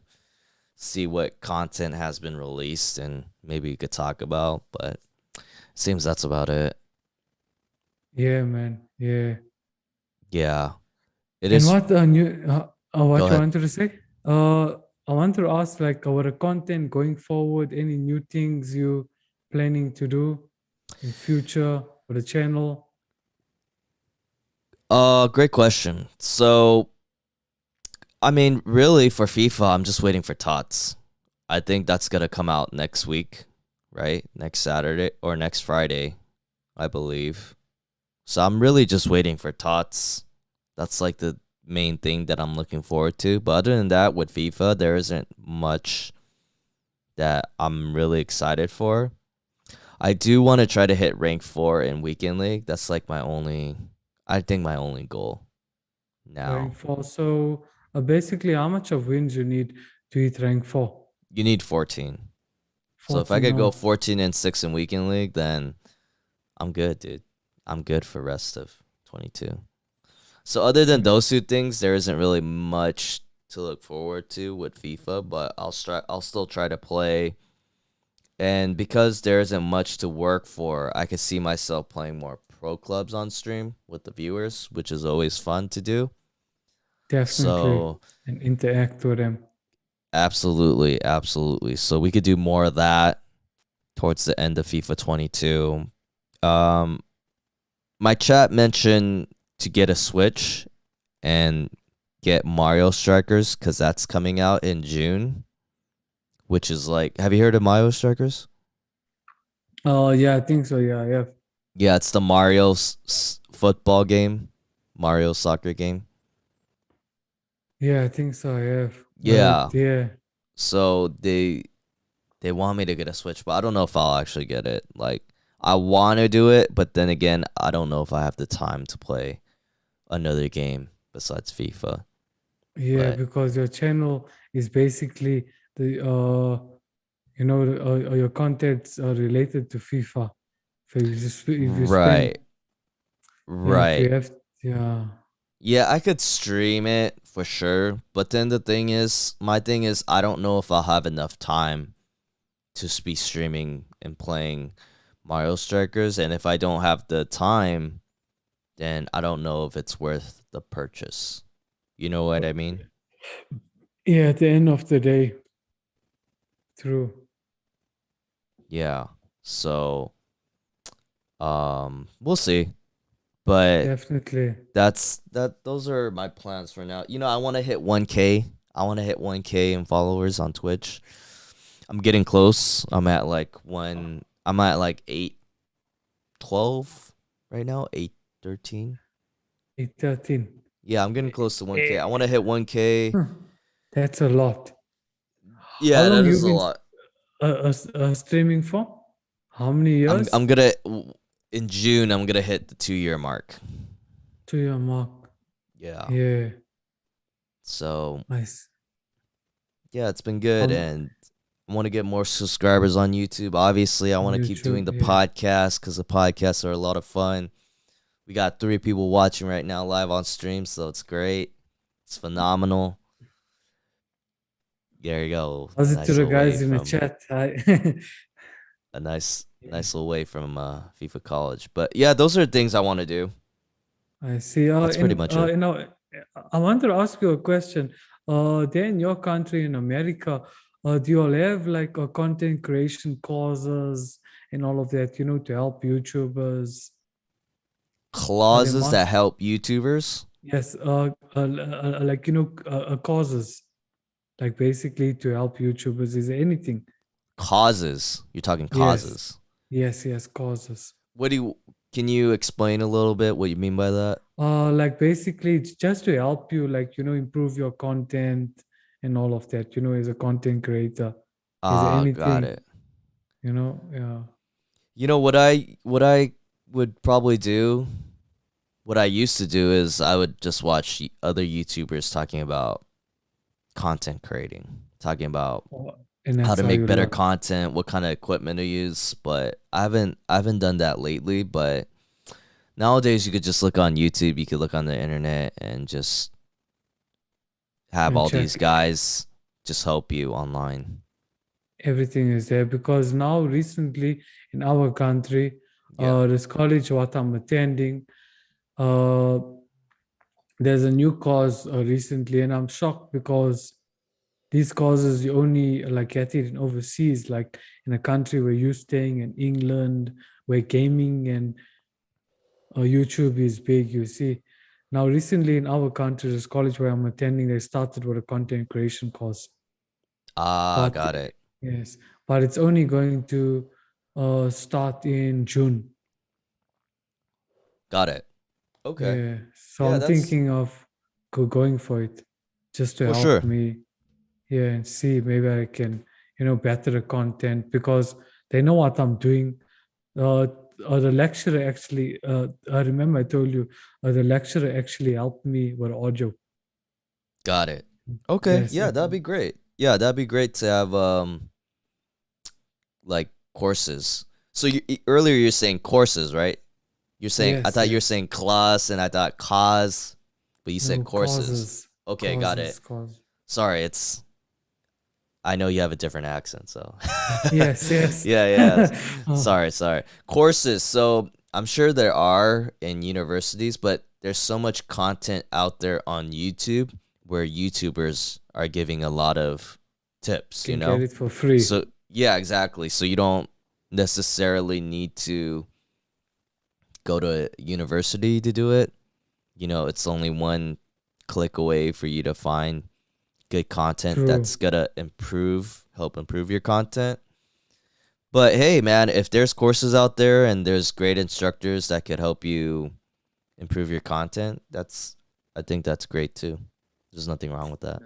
see what content has been released and maybe you could talk about, but it seems that's about it. Yeah, man. Yeah. Yeah. It And is. what new Go what you ahead. wanted to say? I want to ask like our content going forward, any new things you planning to do in future for the channel? Great question. So, I mean, really for FIFA, I'm just waiting for TOTS. I think that's gonna come out next week, right? Next Saturday or next Friday, I believe. So I'm really just waiting for TOTS. That's like the main thing that I'm looking forward to. But other than that, with FIFA, there isn't much that I'm really excited for. I do want to try to hit rank 4 in weekend league. That's like I think my only goal Rank now. four. So basically, how much of wins you need to hit rank four? You need 14. So if I 14 could go now. 14 and 6 in weekend league, then I'm good, dude. I'm good for rest of 22. So other than those two things, there isn't really much to look forward to with FIFA, but I'll still try to play. And because there isn't much to work for, I could see myself playing more pro clubs on stream with the viewers, which is always fun to do. Definitely. So And interact with them. absolutely, absolutely. So we could do more of that towards the end of FIFA 22. Um, my chat mentioned to get a Switch and get Mario Strikers because that's coming out in June, which is like, have you heard of Mario Strikers? Oh, yeah, I think so. Yeah, yeah. Yeah, it's the Mario football game, Mario soccer game. Yeah, I think so. I have. Yeah, But yeah, so they want me to get a Switch, but I don't know if I'll actually get it. Like, I want to do it, but then again, I don't know if I have the time to play another game besides FIFA. yeah, But because your channel is basically the your contents are related to FIFA. If you spend right, yeah, if you right. have yeah, Yeah, I could stream it for sure, but then the thing is, my thing is, I don't know if I'll have enough time to be streaming and playing Mario Strikers, and if I don't have the time, then I don't know if it's worth the purchase. You know what I mean? yeah. At the end of the day, true, Yeah. So, we'll see. But definitely. those are my plans for now. You know, I want to hit 1K. I want to hit 1K in followers on Twitch. I'm getting close. I'm at like 812 right now, 813. 813. Yeah, I'm getting close to 1K. I Eh, want to hit 1K. huh, that's a lot. How Yeah, that long you is a been lot. streaming for? How many years? I'm gonna in June. I'm gonna hit the 2 year mark. To your mark. Yeah. Yeah, So nice. yeah, it's been good, On and I want to get more subscribers on YouTube. Obviously, I want to keep doing YouTube, the yeah. podcast because the podcasts are a lot of fun. We got 3 people watching right now live on stream, so it's great. It's phenomenal. There you go. How's it to Nice the little way guys in the from chat? Hi. a nice Yeah, nice little way from FIFA College. But yeah, those are things I want to do. I see. That's pretty much it. I wanted to ask you a question. There in your country in America, do you all have like a content creation courses and all of that, to help YouTubers? Are there Clauses that must help YouTubers. Yes, like causes, like basically to help YouTubers. Is there anything? Causes. You're talking Yes, causes. yes, causes. What do you can you explain a little bit what you mean by that? Like basically it's just to help you, like, improve your content and all of that, as a content creator. Is there Ah, got anything, it. yeah, You know what I would probably do, what I used to do is I would just watch other YouTubers talking about content creating, talking about and how that's to how make you better learn. content, what kind of equipment to use, but I haven't done that lately, but nowadays you could just look on YouTube, you could look on the internet and just have And all these check guys just help you online. everything is there because now recently in our country, Yeah. this college what I'm attending, uh, there's a new cause recently, and I'm shocked because these causes you only like get it in overseas, like in a country where you're staying in England, where gaming and YouTube is big. You see, now recently in our country, this college where I'm attending, they started with a content creation course, Ah, but got it. yes, but it's only going to start in June. Got it. Okay. Yeah, so Yeah, I'm that's thinking of going for it just to for help sure. me. Yeah, and see maybe I can, better the content because they know what I'm doing. Uh, the lecturer actually, I remember I told you, the lecturer actually helped me with audio. Got it. Okay. Yes, Yeah, that'd be great. Yeah, that'd be great to have like courses. So earlier you're saying courses, right? You're saying I yes, thought you were yes. saying class and I thought cause, but you said No courses. causes, Okay, got causes, it. cause. Sorry, it's I know you have a different accent, so Yes, yes. yeah, yeah. Oh, Sorry. Courses. So I'm sure there are in universities, but there's so much content out there on YouTube where YouTubers are giving a lot of tips, you can get know? it for free. So yeah, exactly. So you don't necessarily need to go to university to do it. You know, it's only one click away for you to find good content True, that's gonna help improve your content. But hey, man, if there's courses out there and there's great instructors that could help you improve your content, I think that's great too. There's nothing wrong with that.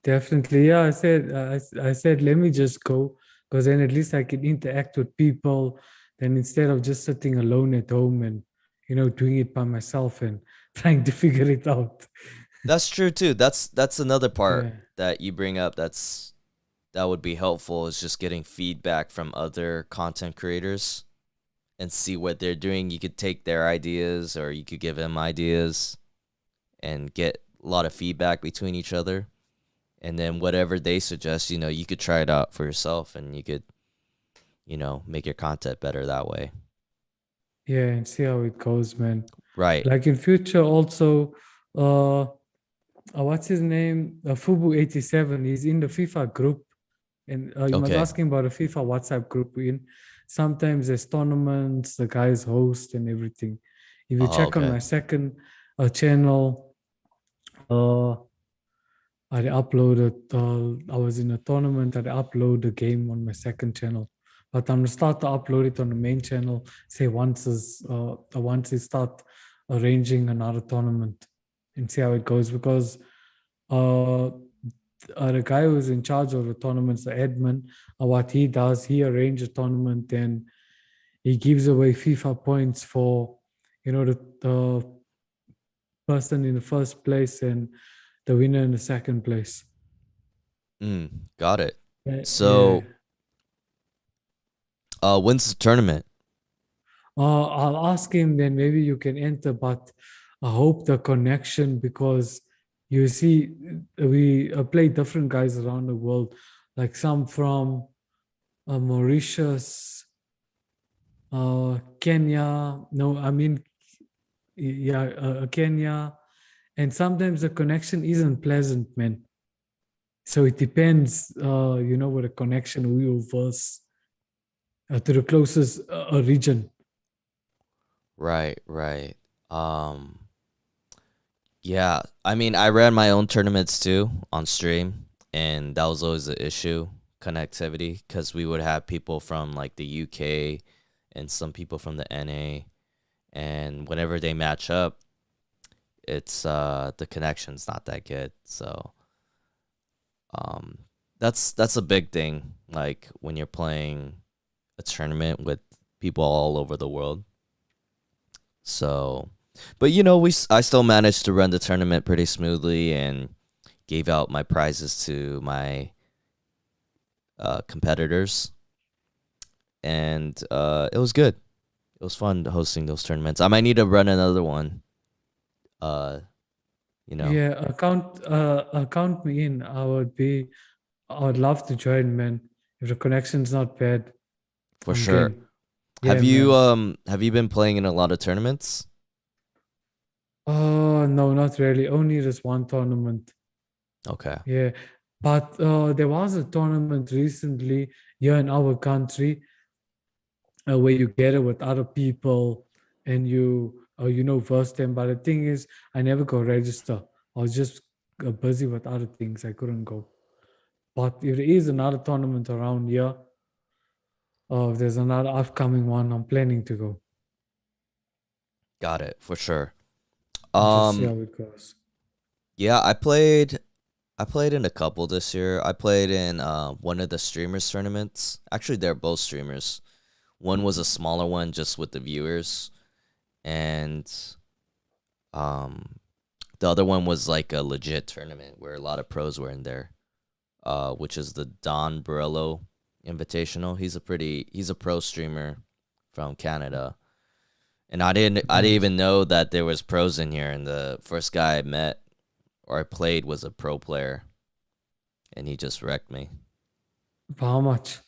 definitely. Yeah, I said, let me just go because then at least I can interact with people. Then instead of just sitting alone at home and, doing it by myself and trying to figure it out. That's true too. That's another part Yeah, that you bring up that would be helpful is just getting feedback from other content creators and see what they're doing. You could take their ideas or you could give them ideas and get a lot of feedback between each other. And then whatever they suggest, you could try it out for yourself and you could, make your content better that way. yeah, and see how it goes, man. Right. Like in future, also, what's his name? Fubu 87. He's in the FIFA group, and you must Okay. ask him about a FIFA WhatsApp group. In sometimes there's tournaments, the guys host and everything. If you Oh, check on okay. my second channel, uh, I uploaded. I was in a tournament. I upload the game on my second channel, but I'm gonna start to upload it on the main channel. Say once they start arranging another tournament, and see how it goes because uh, the guy who's in charge of the tournaments, the admin, what he does, he arranges a tournament and he gives away FIFA points for, the person in the first place and the winner in the second place. Got it. Yeah. So, when's the tournament? I'll ask him, then maybe you can enter, but I hope the connection because You see, we play different guys around the world, like some from Mauritius, Kenya. No, I mean, yeah, Kenya. And sometimes the connection isn't pleasant, man. So it depends, with the connection we will verse to the closest region. Right, right. Um, yeah, I mean, I ran my own tournaments too on stream, and that was always the issue, connectivity, because we would have people from like the UK and some people from the NA, and whenever they match up, it's the connection's not that good. So, um, that's a big thing, like when you're playing a tournament with people all over the world. So, but I still managed to run the tournament pretty smoothly and gave out my prizes to my competitors, and it was good. It was fun hosting those tournaments. I might need to run another one. Uh, you know, Yeah, count me in. I would love to join, man. If the connection's not bad, for I'm sure. game. Yeah, man. Have you been playing in a lot of tournaments? Oh no, not really. Only this one tournament. Okay, Yeah, but there was a tournament recently here in our country where you gather with other people and verse them. But the thing is, I never go register. I was just busy with other things. I couldn't go. But if there is another tournament around here, if there's another upcoming one, I'm planning to go got it for sure. and just see Um, how it goes. yeah, I played in a couple this year. I played in one of the streamers tournaments. Actually, they're both streamers. One was a smaller one just with the viewers, and um the other one was like a legit tournament where a lot of pros were in there. Which is the Don Barello Invitational. He's a pro streamer from Canada. And I didn't But, even know that there was pros in here, and the first guy I met or I played was a pro player, and he just wrecked me. but how much?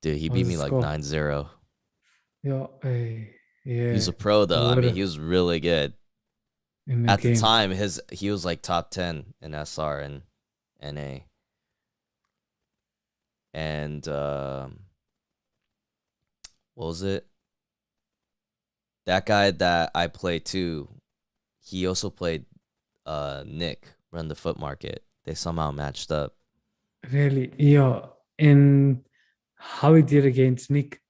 Dude, he What beat was the me like score? 9-0. Yeah, He was yeah. a pro though. I What mean, he was really good. in the At the game? time, his he was like top 10 in SR and NA. And what was it? That guy that I played too, he also played Nick run the foot market. They somehow matched up. Really? Yeah. And how he did against Nick?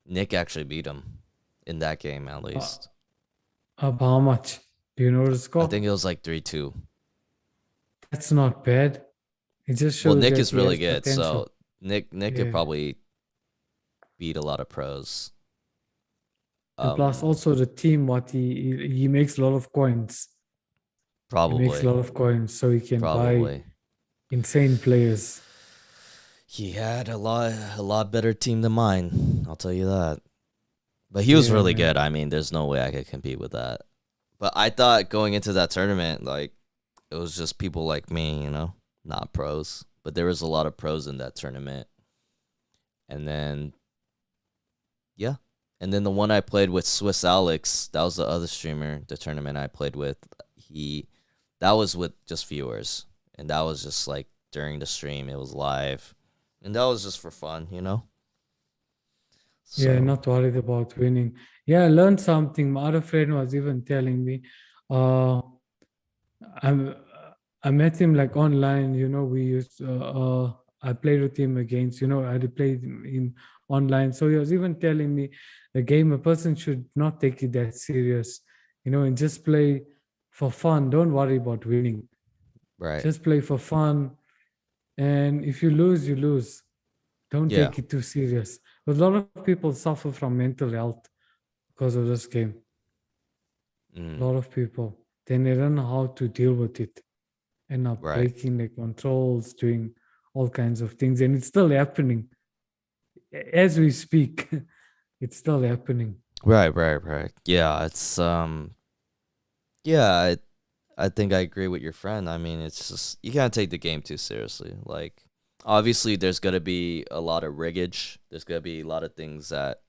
Nick actually beat him in that game at Uh, least. how much? Do you know the I score? think it was like 3-2. That's not bad. It just Well, shows Nick that is he really has good, so potential. Nick could Yeah. probably beat a lot of pros. And plus Um also the team, what he makes a lot of coins. He makes a probably lot of coins so he can buy probably. insane players. He had a lot better team than mine. I'll tell you that. But he was Yeah, really man. good. I mean, there's no way I could compete with that. But I thought going into that tournament, like it was just people like me, not pros. But there was a lot of pros in that tournament. And then yeah. And then the one I played with Swiss Alex, that was the other streamer, the tournament I played with. He that was with just viewers. And that was just like during the stream, it was live. And that was just for fun. Yeah, So not worried about winning. Yeah, I learned something. My other friend was even telling me, uh, I'm, I met him like online, we used, I played with him against, I had played him online. So he was even telling me the game, a person should not take it that serious, and just play for fun. Don't worry about winning. right. Just play for fun. And if you lose, you lose. Don't Yeah. take it too serious. But a lot of people suffer from mental health because of this game. A Mm, lot of people. Then they don't know how to deal with it. End up right. breaking the controls, doing all kinds of things. And it's still happening. As we speak, it's still happening. Right, right, right. Yeah, it's yeah, I think I agree with your friend. I mean, it's just you can't take the game too seriously. Like, obviously, there's gonna be a lot of riggage. There's gonna be a lot of things that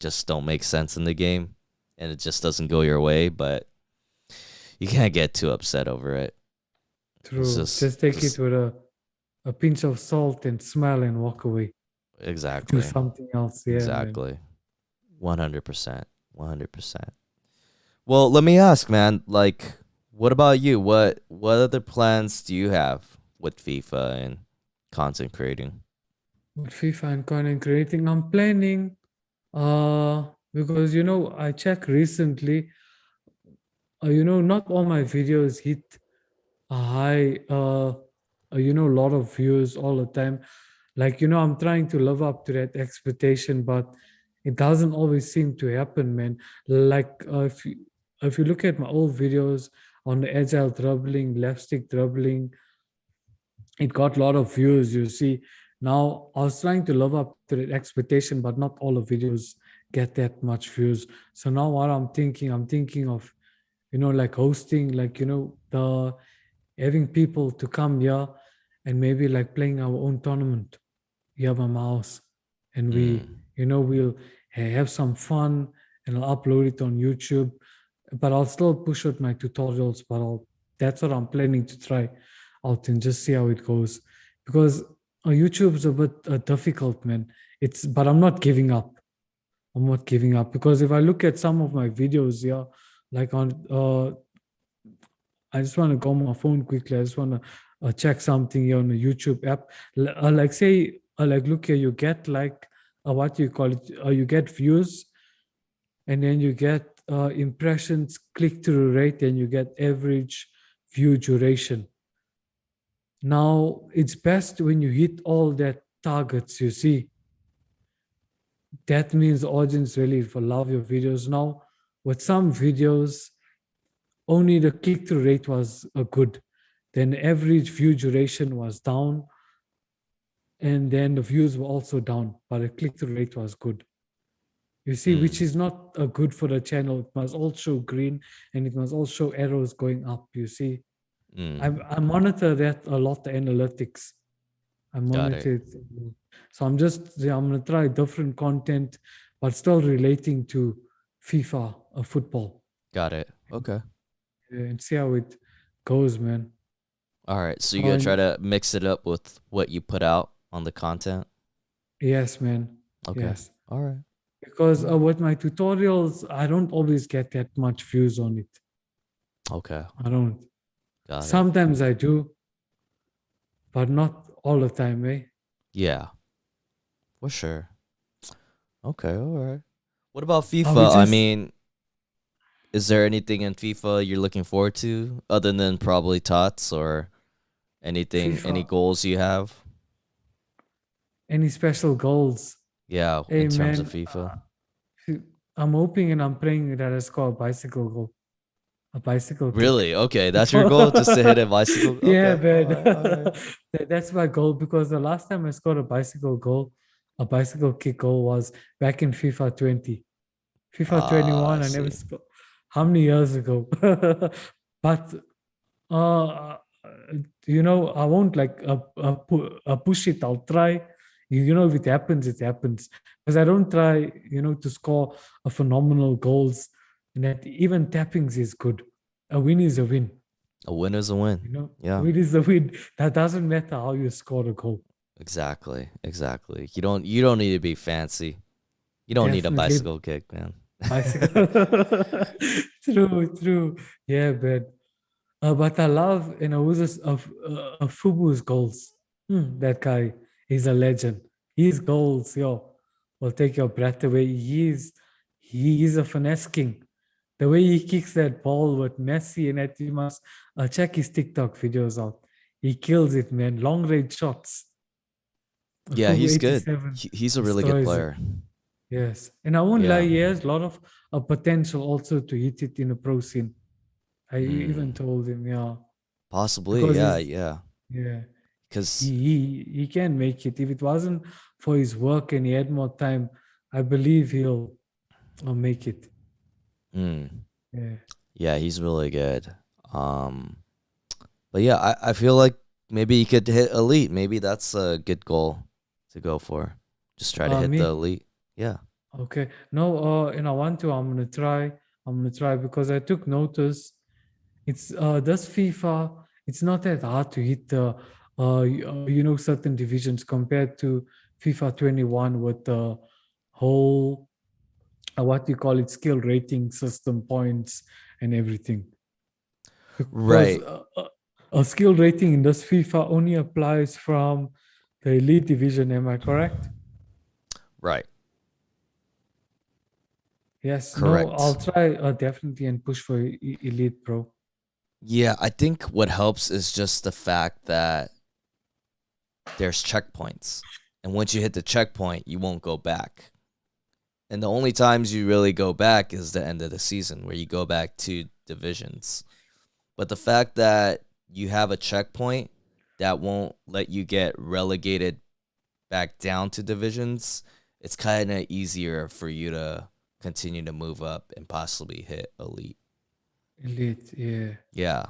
just don't make sense in the game, and it just doesn't go your way. But you can't get too upset over it. It's True. Just take it just with a pinch of salt and smile and walk away. Do exactly, something else. Yeah, man. exactly, 100%, 100%. Well, let me ask, man. Like, what about you? What other plans do you have with FIFA and content creating? With FIFA and content creating, I'm planning. Because I checked recently. Not all my videos hit a high. Lot of views all the time. Like I'm trying to live up to that expectation, but it doesn't always seem to happen, man. Like if you look at my old videos on the agile dribbling, left stick dribbling, it got a lot of views. You see, now I was trying to live up to that expectation, but not all the videos get that much views. So now what I'm thinking of, like hosting, like the having people to come here and maybe like playing our own tournament. You have a mouse, and Mm, we'll have some fun, and I'll upload it on YouTube. But I'll still push out my tutorials, but that's what I'm planning to try out and just see how it goes. Because YouTube's a bit difficult, man. But I'm not giving up. I'm not giving up, because if I look at some of my videos, yeah, like on I just want to go on my phone quickly. I just want to check something here on the YouTube app. Like say, like look here, you get like what do you call it? You get views, and then you get impressions, click-through rate, and you get average view duration. Now it's best when you hit all that targets. You see, that means the audience really will love your videos. Now, with some videos, only the click-through rate was good. Then average view duration was down, and then the views were also down, but the click-through rate was good. You see, which mm, is not good for the channel. It must all show green, and it must all show arrows going up. You see, mm. I monitor that a lot, the analytics. I Got it. monitor it. So I'm gonna try different content, but still relating to FIFA or football, Got it. Okay. and see how it goes, man. All right. So you're gonna try And to mix it up with what you put out on the content. yes, man. Okay. Yes. All right. Because All right. with my tutorials, I don't always get that much views on it. Okay. I don't. Got it. Sometimes I do, but not all the time, eh? Yeah. For sure. Okay. All right. What about We FIFA? I just mean, is there anything in FIFA you're looking forward to other than probably tots or anything, any FIFA. goals you have? Any special goals? Yeah, in Hey, terms of man, FIFA. I'm hoping and I'm praying that I score a bicycle goal, a bicycle kick. Really? Okay, that's your goal, just to hit a bicycle. Yeah, Okay, all man. right, all right. That's my goal, because the last time I scored a bicycle kick goal was back in FIFA 20. FIFA Ah, I 21, I never see. scored. How many years ago? But uh, I won't like push it. I'll try. If it happens, it happens. Because I don't try, to score a phenomenal goals. And that even tappings is good. A win is a win. A win is a win. A Yeah, win is a win. That doesn't matter how you score a goal. exactly, exactly. You don't need to be fancy. You don't need a Definitely bicycle kick, man. bicycle. True, true. Yeah, man. But I love, who's Fubu's goals. That guy is a legend. His goals, will take your breath away. He is a finesse king. The way he kicks that ball with Messi and that, you must check his TikTok videos out. He kills it, man. Long range shots. Yeah, Fubu he's good. 87 He's a really good destroys it. player. Yes. And I won't lie, Yeah. he has a lot of potential also to hit it in a pro scene. I even Mm, told him, yeah, possibly. because Yeah, he's, yeah. yeah, he, Cause he can make it. If it wasn't for his work and he had more time, I believe he'll make it. mm, Yeah. yeah, he's really good. Um, but yeah, I feel like maybe you could hit elite. Maybe that's a good goal to go for. Just try to hit the Me. elite. Yeah. Okay. No, and I want to, I'm gonna try. I'm gonna try because I took notice. It's does FIFA, it's not that hard to hit the certain divisions compared to FIFA 21 with the whole what you call it skill rating system points and everything. Because Right. a skill rating in this FIFA only applies from the elite division, am I correct? Right. Yes, no, I'll Correct. try definitely and push for elite, bro. Yeah, I think what helps is just the fact that there's checkpoints. And once you hit the checkpoint, you won't go back. And the only times you really go back is the end of the season where you go back to divisions. But the fact that you have a checkpoint that won't let you get relegated back down to divisions, it's kind of easier for you to continue to move up and possibly hit elite. Elite, yeah. Yeah.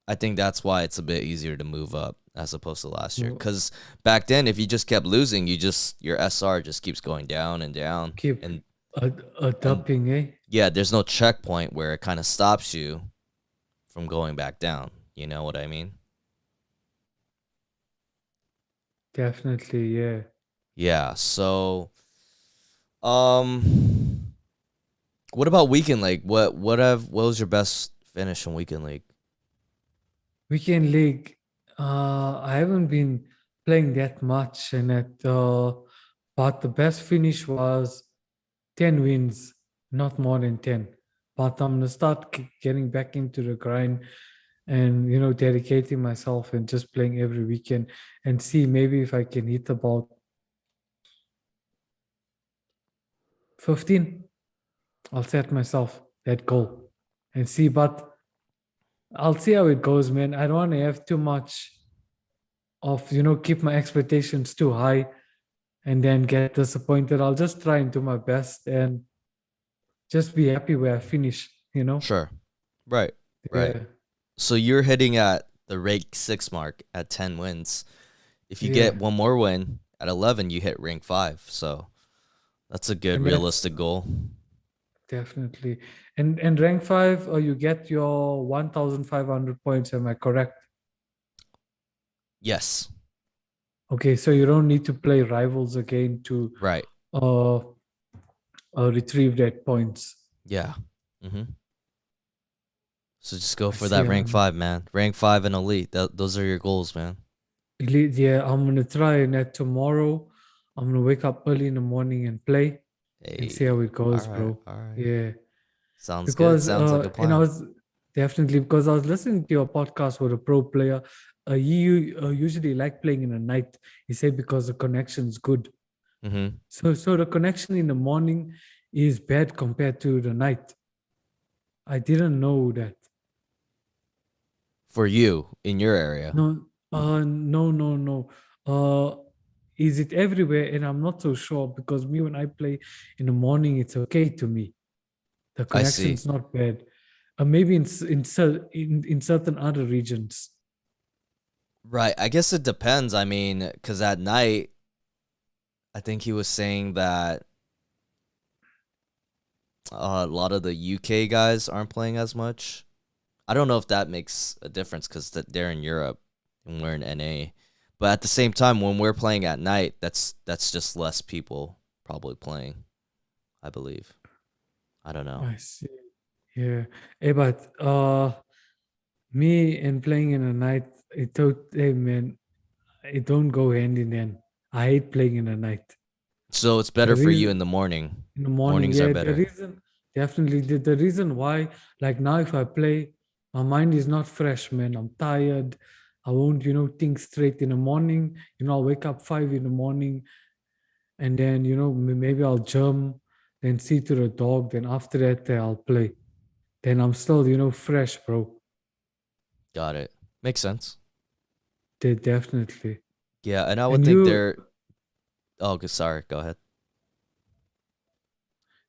I think that's why it's a bit easier to move up as opposed to last year. No, Because back then, if you just kept losing, your SR just keeps going down and down, keep and and adapting, eh? yeah, there's no checkpoint where it kind of stops you from going back down. You know what I mean? Definitely, yeah. Yeah. So, um, what about weekend league? What was your best finish in weekend league? Weekend League, I haven't been playing that much, and but the best finish was 10 wins, not more than 10. But I'm gonna start getting back into the grind and dedicating myself and just playing every weekend and see maybe if I can hit about 15. I'll set myself that goal and see, but I'll see how it goes, man. I don't want to have too much of keep my expectations too high and then get disappointed. I'll just try and do my best and just be happy where I finish. Sure. Right. Right. Yeah, So you're hitting at the rank 6 mark at 10 wins. If you yeah. get one more win at 11, you hit rank 5. So that's a good And that's realistic goal. definitely. And rank five, you get your 1,500 points. Am I correct? Yes. Okay, so you don't need to play rivals again to Right. uh, retrieve that points. Yeah. Hmm. So just go I for see. that rank 5, man. Rank 5 and elite. Those are your goals, man. Elite, yeah, I'm gonna try and that tomorrow. I'm gonna wake up early in the morning and play and see how Hey. it All goes, right. bro. All right. Yeah, Sounds good. because Sounds like a and I plan. was definitely because I was listening to your podcast with a pro player. You usually like playing in the night. He said because the connection's good. Hmm. So the connection in the morning is bad compared to the night. I didn't know that. For you in your area. No, no. Uh, is it everywhere? And I'm not so sure because me when I play in the morning, it's okay to me. The I see. connection's not bad. Maybe in certain other regions. Right. I guess it depends. I mean, because at night, I think he was saying that a lot of the UK guys aren't playing as much. I don't know if that makes a difference because they're in Europe and we're in NA. But at the same time, when we're playing at night, that's just less people probably playing. I believe. I don't know. I see. Yeah. But me and playing in the night, hey man, it don't go hand in hand. I hate playing in the night. So it's The better for you in reason the morning. in the morning, Mornings are yeah, the better. reason definitely the reason why, like now if I play, my mind is not fresh, man. I'm tired. I won't, think straight in the morning. I'll wake up 5 in the morning and then, maybe I'll jump, then see to the dog. Then after that, I'll play. Then I'm still, fresh, bro. Got it. Makes sense. Definitely. Yeah, and I would And think you, they're. Oh, sorry. Go ahead.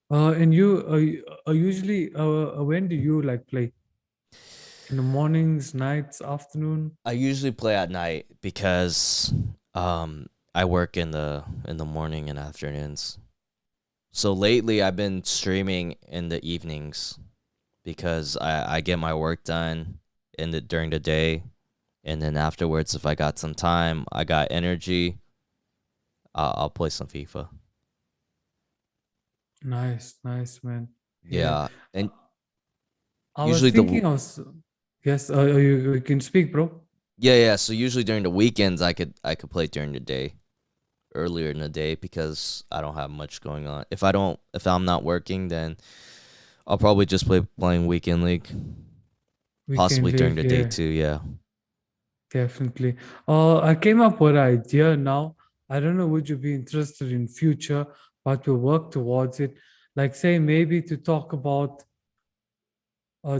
and you, usually, when do you like play? In the mornings, nights, afternoon? I usually play at night because um I work in the morning and afternoons. So lately I've been streaming in the evenings because I get my work done in the during the day, and then afterwards if I got some time, I got energy, I'll play some FIFA. Nice, nice, man. Yeah. Yeah, and I was usually thinking of, yes, you can speak, bro. yeah, so usually during the weekends I could play during the day, earlier in the day because I don't have much going on. If I'm not working, then I'll probably just playing weekend league, Weekend possibly during league, the day yeah, too. Yeah. definitely. I came up with an idea now. I don't know, would you be interested in future, but we'll work towards it. Like say maybe to talk about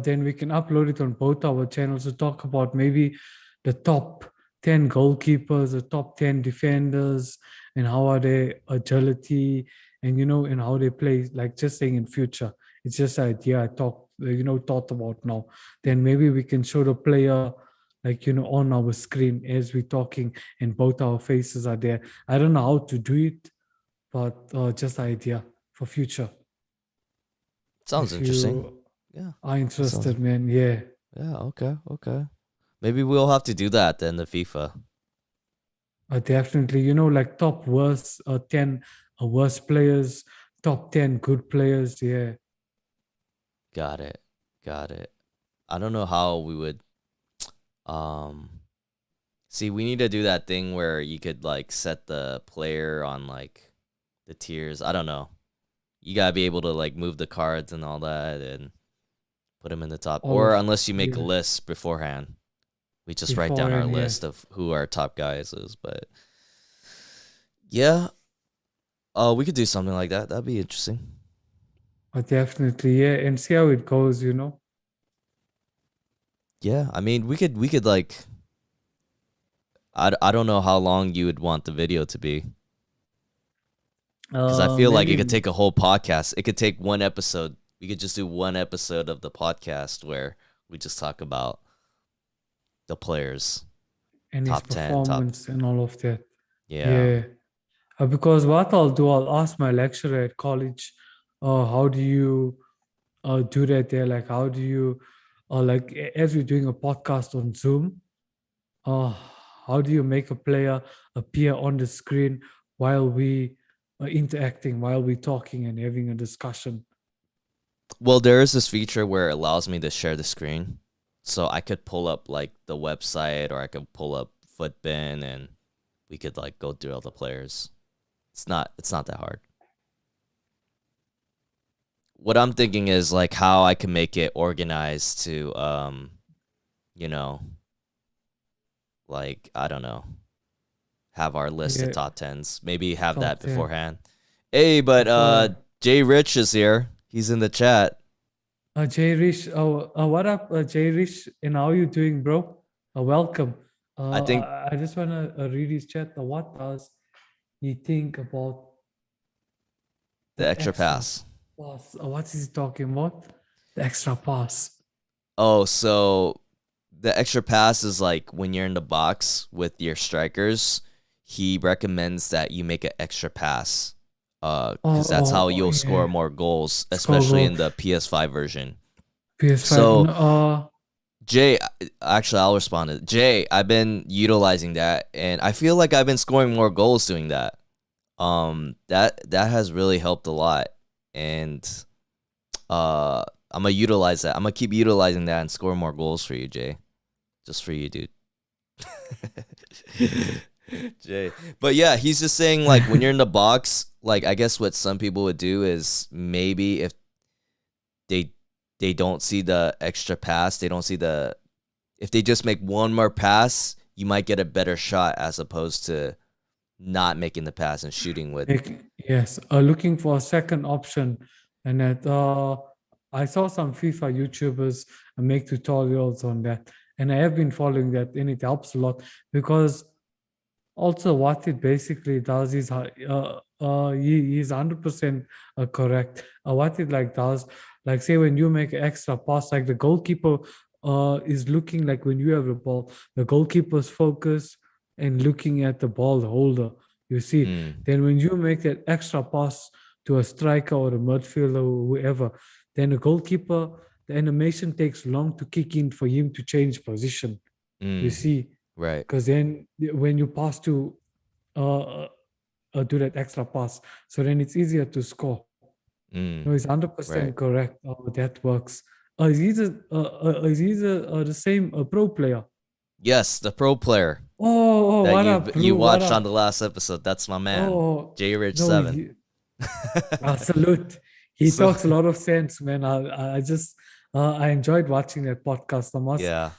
then we can upload it on both our channels to talk about maybe the top 10 goalkeepers, the top 10 defenders, and how are their agility and, and how they play, like just saying in future. It's just an idea I thought about now. Then maybe we can show the player like, on our screen as we're talking and both our faces are there. I don't know how to do it, but just idea for future. Sounds If interesting. you Yeah. are That sounds interested, man, yeah. Yeah, okay, okay. Maybe we'll have to do that then the FIFA. Definitely, like top worst 10 worst players, top 10 good players. Yeah. Got it. Got it. I don't know how we would um see, we need to do that thing where you could like set the player on like the tiers. I don't know. You gotta be able to like move the cards and all that and put them in the top. All Or of, unless you make a yeah, list beforehand, we just write down our beforehand. Yeah. list of who our top guys is. But yeah, we could do something like that. That'd be interesting. Definitely. Yeah. And see how it goes. Yeah, I mean, we could like I don't know how long you would want the video to be because I feel like it Maybe could take a whole podcast. It could take one episode. We could just do one episode of the podcast where we just talk about the players, and his top 10, top. performance and all of that. Yeah. Yeah. Because what I'll do, I'll ask my lecturer at college, how do you do that there? Like, how do you, as we're doing a podcast on Zoom, uh, how do you make a player appear on the screen while we are interacting, while we're talking and having a discussion? Well, there is this feature where it allows me to share the screen. So I could pull up like the website or I could pull up Footbin and we could like go through all the players. It's not that hard. What I'm thinking is like how I can make it organized to you know, like I don't know, have our list of Yeah, top tens. Maybe have top that 10 beforehand. Hey, but before. Jay Rich is here. He's in the chat. Jay Rish, what up, Jay Rish? And how you doing, bro? Welcome. I think I just want to read his chat. What does he think about the the extra extra pass. pass? What is he talking about? The extra pass. Oh, so the extra pass is like when you're in the box with your strikers, he recommends that you make an extra pass. Because that's how Oh, you'll score yeah. more goals, Score especially goal. in the PS5 version. PS5. So No, Jay, actually, I'll respond to Jay. I've been utilizing that, and I feel like I've been scoring more goals doing that. That has really helped a lot, and I'm gonna utilize that. I'm gonna keep utilizing that and score more goals for you, Jay. Just for you, dude. Jay. But yeah, he's just saying like when you're in the box, like I guess what some people would do is maybe if they they don't see the extra pass, they don't see the if they just make one more pass, you might get a better shot as opposed to not making the pass and shooting with. yes. Looking for a second option, and that I saw some FIFA YouTubers make tutorials on that, and I have been following that, and it helps a lot because also what it basically does is he's 100% correct. What it like does, like say when you make an extra pass, like the goalkeeper is looking like when you have the ball, the goalkeeper's focus and looking at the ball holder. You see, Mm, then when you make that extra pass to a striker or a midfielder or whoever, then the goalkeeper, the animation takes long to kick in for him to change position. You mm, see, right. because then when you pass to uh, do that extra pass, so then it's easier to score. No, Mm, he's right. 100% correct. Oh, that works. Is he the same pro player? Yes, the pro player Oh, that what you up, you Blue? What watched on up? the last episode. That's my man, Oh, J Rich no, 7. salute. He So talks a lot of sense, man. I just, I enjoyed watching that podcast. yeah,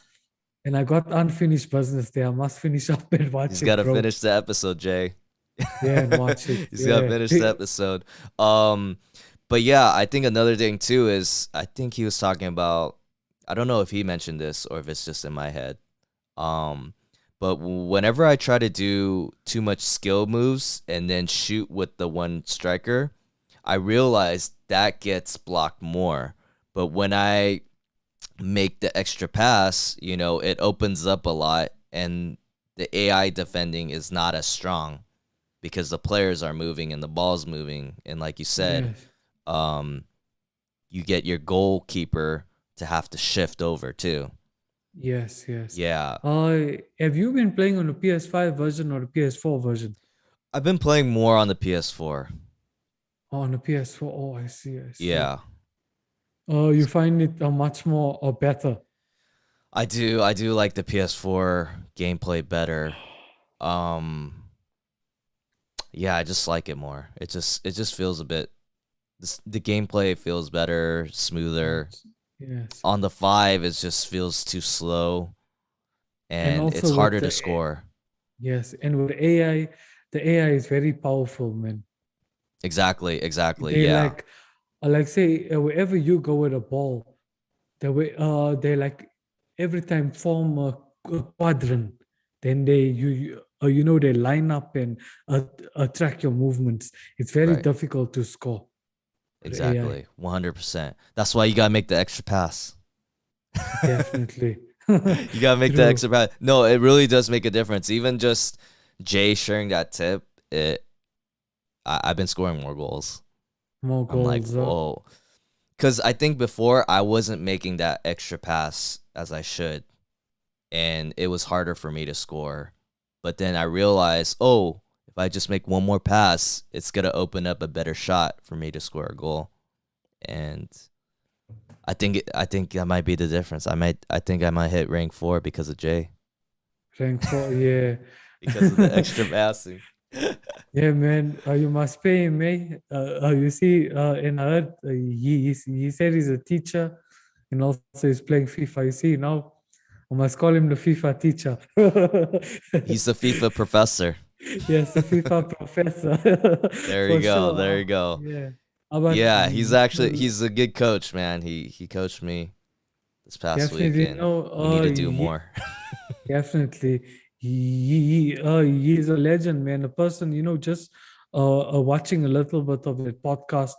And I got unfinished business there. I must finish up and he's watch got it, to bro. finish the episode, Jay. Yeah, and watch it. He's got to Yeah. finish the episode. Um, but yeah, I think another thing too is I think he was talking about. I don't know if he mentioned this or if it's just in my head. Um, but whenever I try to do too much skill moves and then shoot with the one striker, I realize that gets blocked more. But when I make the extra pass, it opens up a lot and the AI defending is not as strong because the players are moving and the ball's moving. And like you said, Yes. um, you get your goalkeeper to have to shift over too. Yes, yes. Yeah. Have you been playing on the PS5 version or the PS4 version? I've been playing more on the PS4. Oh, on the PS4. Oh, I see, I see. Yeah. You find it much more better. I do like the PS4 gameplay better. Um yeah, I just like it more. It just feels a bit the gameplay feels better, smoother. Yes. On the 5 it just feels too slow And and it's also with harder to the score. yes, and with AI, the AI is very powerful, man. Exactly, exactly. They Yeah. like say wherever you go with a ball, the way they like every time form a quadrant. Then they line up and track your movements. It's very Right. difficult to score with AI. Exactly. 100%. That's why you got to make the extra pass. Definitely. You gotta make the True. extra pass. No, it really does make a difference. Even just Jay sharing that tip, I've been scoring more goals. More I'm like, goals. whoa, because I think before I wasn't making that extra pass as I should, and it was harder for me to score. But then I realized, oh, if I just make one more pass, it's gonna open up a better shot for me to score a goal. And I think that might be the difference. I think I might hit rank 4 because of Jay. Rank 4, yeah. Because of the extra passing. Yeah, man, you must pay him, eh? You see, and I heard he said he's a teacher and also he's playing FIFA. You see, now I must call him the FIFA teacher. He's the FIFA professor. Yes, the FIFA professor There you for go. sure. There you go. Yeah. But Yeah, he's a good coach, man. He coached me this past week definitely and no. we need to do more. Definitely. He's a legend, man. A person, just watching a little bit of that podcast,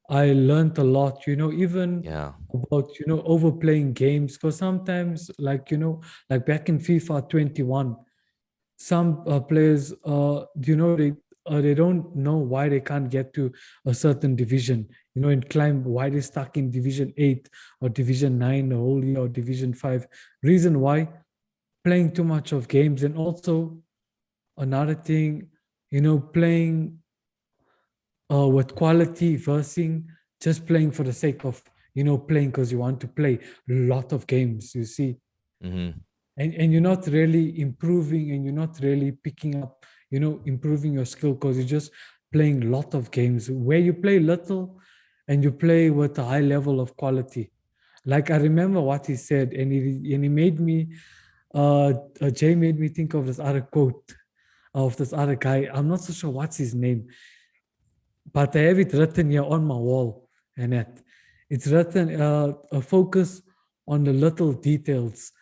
I learned a lot, even Yeah. about, overplaying games. Because sometimes, like back in FIFA 21, some players, they don't know why they can't get to a certain division, and climb why they stuck in Division 8 or Division 9 the whole year or Division 5. Reason why? Playing too much of games. And also another thing, playing with quality versing, just playing for the sake of playing because you want to play a lot of games, you see. Mhm. And you're not really improving and you're not really picking up, improving your skill because you're just playing a lot of games where you play little and you play with a high level of quality. Like I remember what he said, and he made me Jay made me think of this other quote of this other guy. I'm not so sure what's his name, but I have it written here on my wall. And it's written, a focus on the little details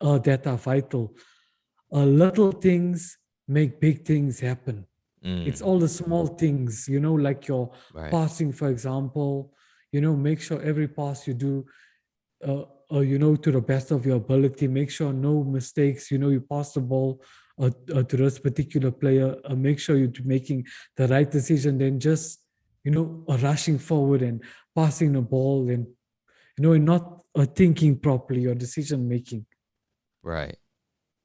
that are vital. Little things make big things happen. It's Mm. all the small things, like your Right. passing, for example. Make sure every pass you do to the best of your ability. Make sure no mistakes. You pass the ball to this particular player. Make sure you're making the right decision. Then just rushing forward and passing the ball, and and not thinking properly or decision making. Right.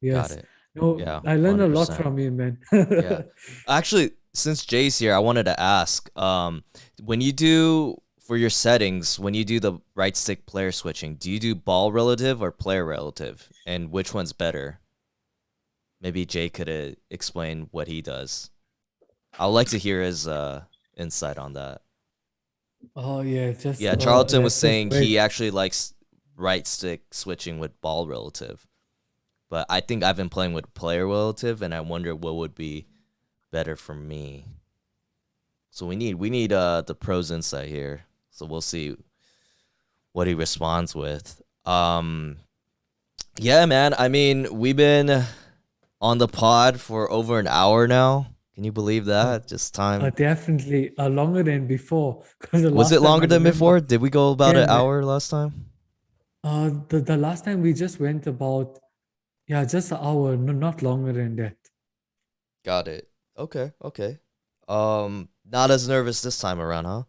Got Yes. it. No, Yeah, I learned a lot 100%. from you, man. Yeah. Actually, since Jay's here, I wanted to ask, when you do for your settings, when you do the right stick player switching, do you do ball relative or player relative? And which one's better? Maybe Jay could explain what he does. I would like to hear his insight on that. Oh yeah, just Yeah, Charlton was that's just saying he great. actually likes right stick switching with ball relative. But I think I've been playing with player relative, and I wonder what would be better for me. So we need the pros insight here. So we'll see what he responds with. Yeah, man. I mean, we've been on the pod for over an hour now. Can you believe Uh, that? Just time. Definitely longer than before. Because the Was last it time I longer than remember, before? Did we go about yeah, an man. hour last time? The last time we just went about, yeah, just an hour, no, not longer than that. Got it. Okay, okay. Not as nervous this time around, huh?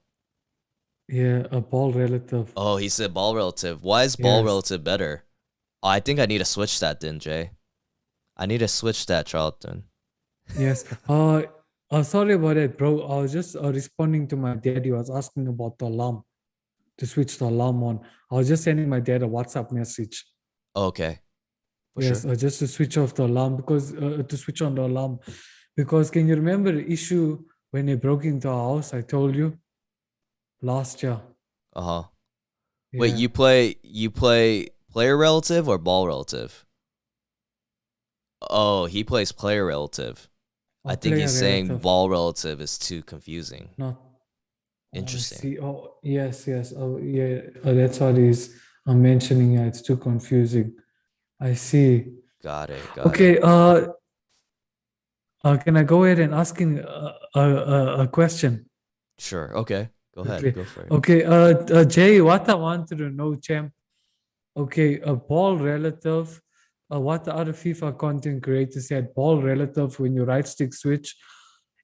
Yeah, a ball relative. Oh, he said ball relative. Why is ball Yes, relative better? Oh, I think I need to switch that then, Jay. I need to switch that, Charlton. yes. Sorry about that, bro. I was just responding to my dad. He was asking about the alarm to switch the alarm on. I was just sending my dad a WhatsApp message. Okay, for Yes, sure. just to switch off the alarm because to switch on the alarm. Because can you remember the issue when they broke into our house? I told you last year. Uh-huh. Wait, Yeah, you play player relative or ball relative? Oh, he plays player relative. I a think he's player saying relative, ball relative is too confusing. not. Oh, I Interesting. see. Oh, yes, yes. Oh, yeah. That's what he's mentioning. Yeah, it's too confusing. I see. Got it, got it. Okay. Can I go ahead and asking a question Sure. Okay. Go ahead. quickly? Go for it. Okay. Jay, what I wanted to know, champ. Okay, a ball relative. What the other FIFA content creator said, ball relative when you right stick switch,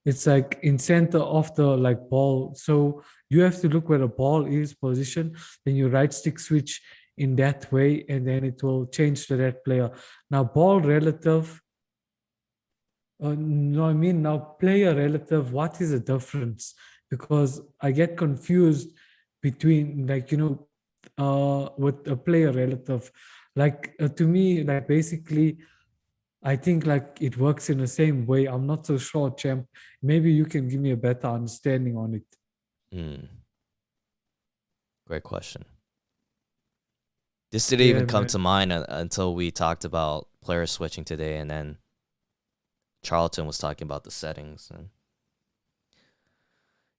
it's like in center of the like ball. So you have to look where the ball is positioned, then you right stick switch in that way, and then it will change to that player. Now, ball relative, no, I mean now player relative, what is the difference? Because I get confused between with a player relative. Like to me, like basically, I think like it works in the same way. I'm not so sure, champ. Maybe you can give me a better understanding on it. Hmm. Great question. This didn't Yeah, even come man. to mind until we talked about player switching today, and then Charlton was talking about the settings. And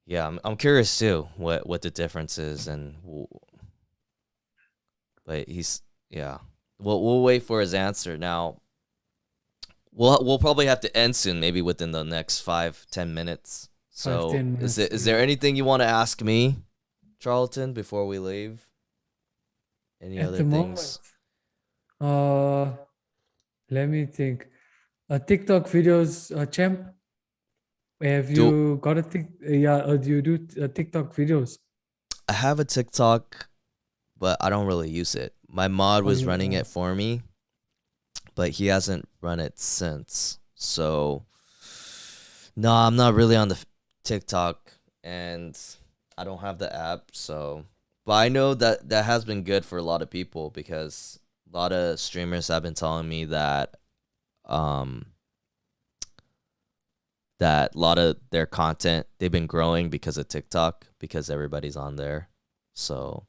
yeah, I'm curious too what the difference is, but he's yeah. We'll wait for his answer now. We'll probably have to end soon, maybe within the next 5-10 minutes. Five, So 10 minutes. is Yeah. there anything you want to ask me, Charlton, before we leave? Any At other the moment, things? uh, let me think. TikTok videos, champ. Have Do you got a yeah? Do you do TikTok videos? I have a TikTok, but I don't really use it. My mod Or was you? running it for me, but he hasn't run it since. So no, I'm not really on the TikTok, and I don't have the app. So, but I know that that has been good for a lot of people because a lot of streamers have been telling me um that a lot of their content they've been growing because of TikTok because everybody's on there. So,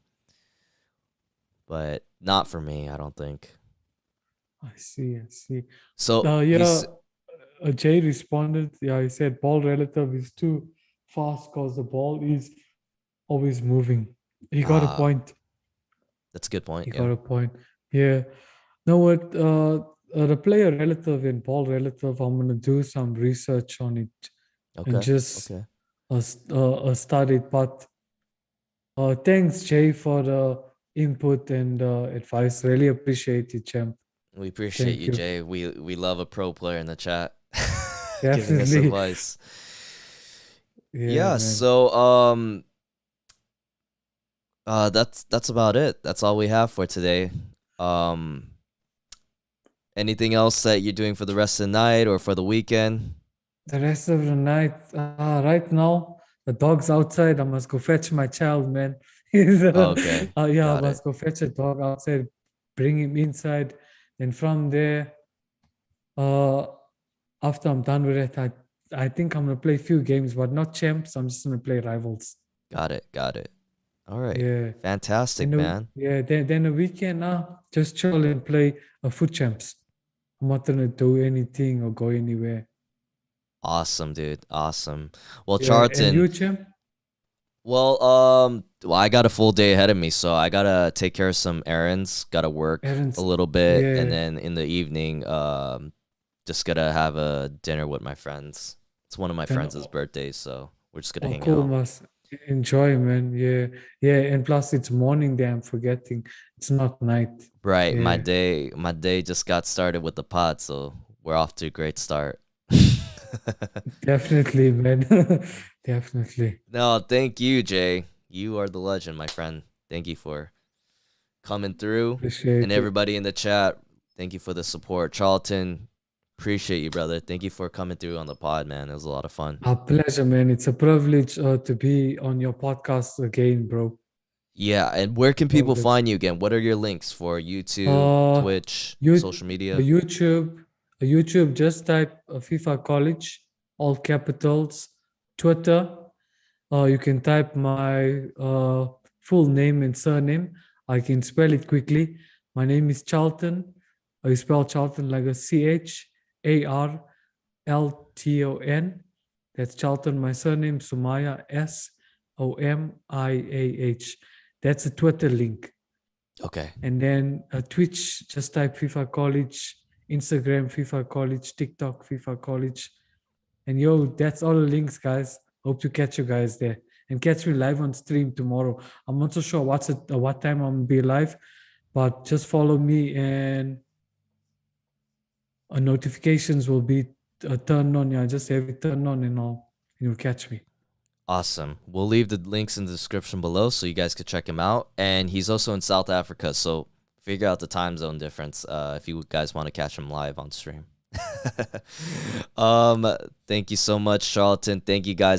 but not for me, I don't think. I see. I see. So Yeah. he's Jay responded. Yeah, he said ball relative is too fast because the ball is always moving. He got a ah, point. that's a good point. He Yeah. got a point. Yeah. Now what? The player relative and ball relative. I'm gonna do some research on it and Okay. just Okay. study it. But thanks, Jay, for the input and advice. Really appreciate it, champ. We appreciate Thank you, you. Jay. We love a pro player in the chat giving us Definitely. advice. Yeah, Yeah, man. so that's about it. That's all we have for today. Um Anything else that you're doing for the rest of the night or for the weekend? The rest of the night, right now, the dog's outside. I must go fetch my child, man. He's, Okay, yeah, I got it. must go fetch a dog outside, bring him inside. Then from there, uh, after I'm done with it, I think I'm gonna play a few games, but not champs. I'm just gonna play rivals. Got it. Got it. All right. Yeah. Fantastic, man. Then a weekend, just chill and play foot champs. I'm not gonna do anything or go anywhere. Awesome, dude. Awesome. Well, Yeah, and Charlton, you, champ? well, I got a full day ahead of me, so I gotta take care of some errands, gotta work a Errands. little bit, and Yeah. then in the evening, just gotta have a dinner with my friends. It's one of my Then friends' birthdays, so we're just gonna oh, hang cool, out. must enjoy, man. Yeah, yeah, and plus it's morning there. I'm forgetting it's not night. Right, Yeah, my day just got started with the pod, so we're off to a great start. definitely, man. Definitely No, thank you, Jay. You are the legend, my friend. Thank you for coming through. And appreciate it. everybody in the chat, thank you for the support. Charlton, appreciate you, brother. Thank you for coming through on the pod, man. It was a lot of fun. A pleasure, man. It's a privilege to be on your podcast again, bro. Yeah, and where can All people good. find you again? What are your links for YouTube, Uh, Twitch, you, social media? YouTube, YouTube. Just type FIFA College, all capitals. Twitter. You can type my full name and surname. I can spell it quickly. My name is Charlton. I spell Charlton like a Charlton. That's Charlton. My surname Sumaya, Somiah. That's a Twitter link. Okay. And then Twitch, just type FIFA College. Instagram FIFA College. TikTok FIFA College. And yo, that's all the links, guys. Hope to catch you guys there and catch me live on stream tomorrow. I'm not so sure what time I'm gonna be live, but just follow me and notifications will be turned on. Yeah, just have it turned on and all. You'll catch me. Awesome. We'll leave the links in the description below so you guys could check him out. And he's also in South Africa, so figure out the time zone difference if you guys want to catch him live on stream. Thank you so much, Charlton. Thank you guys.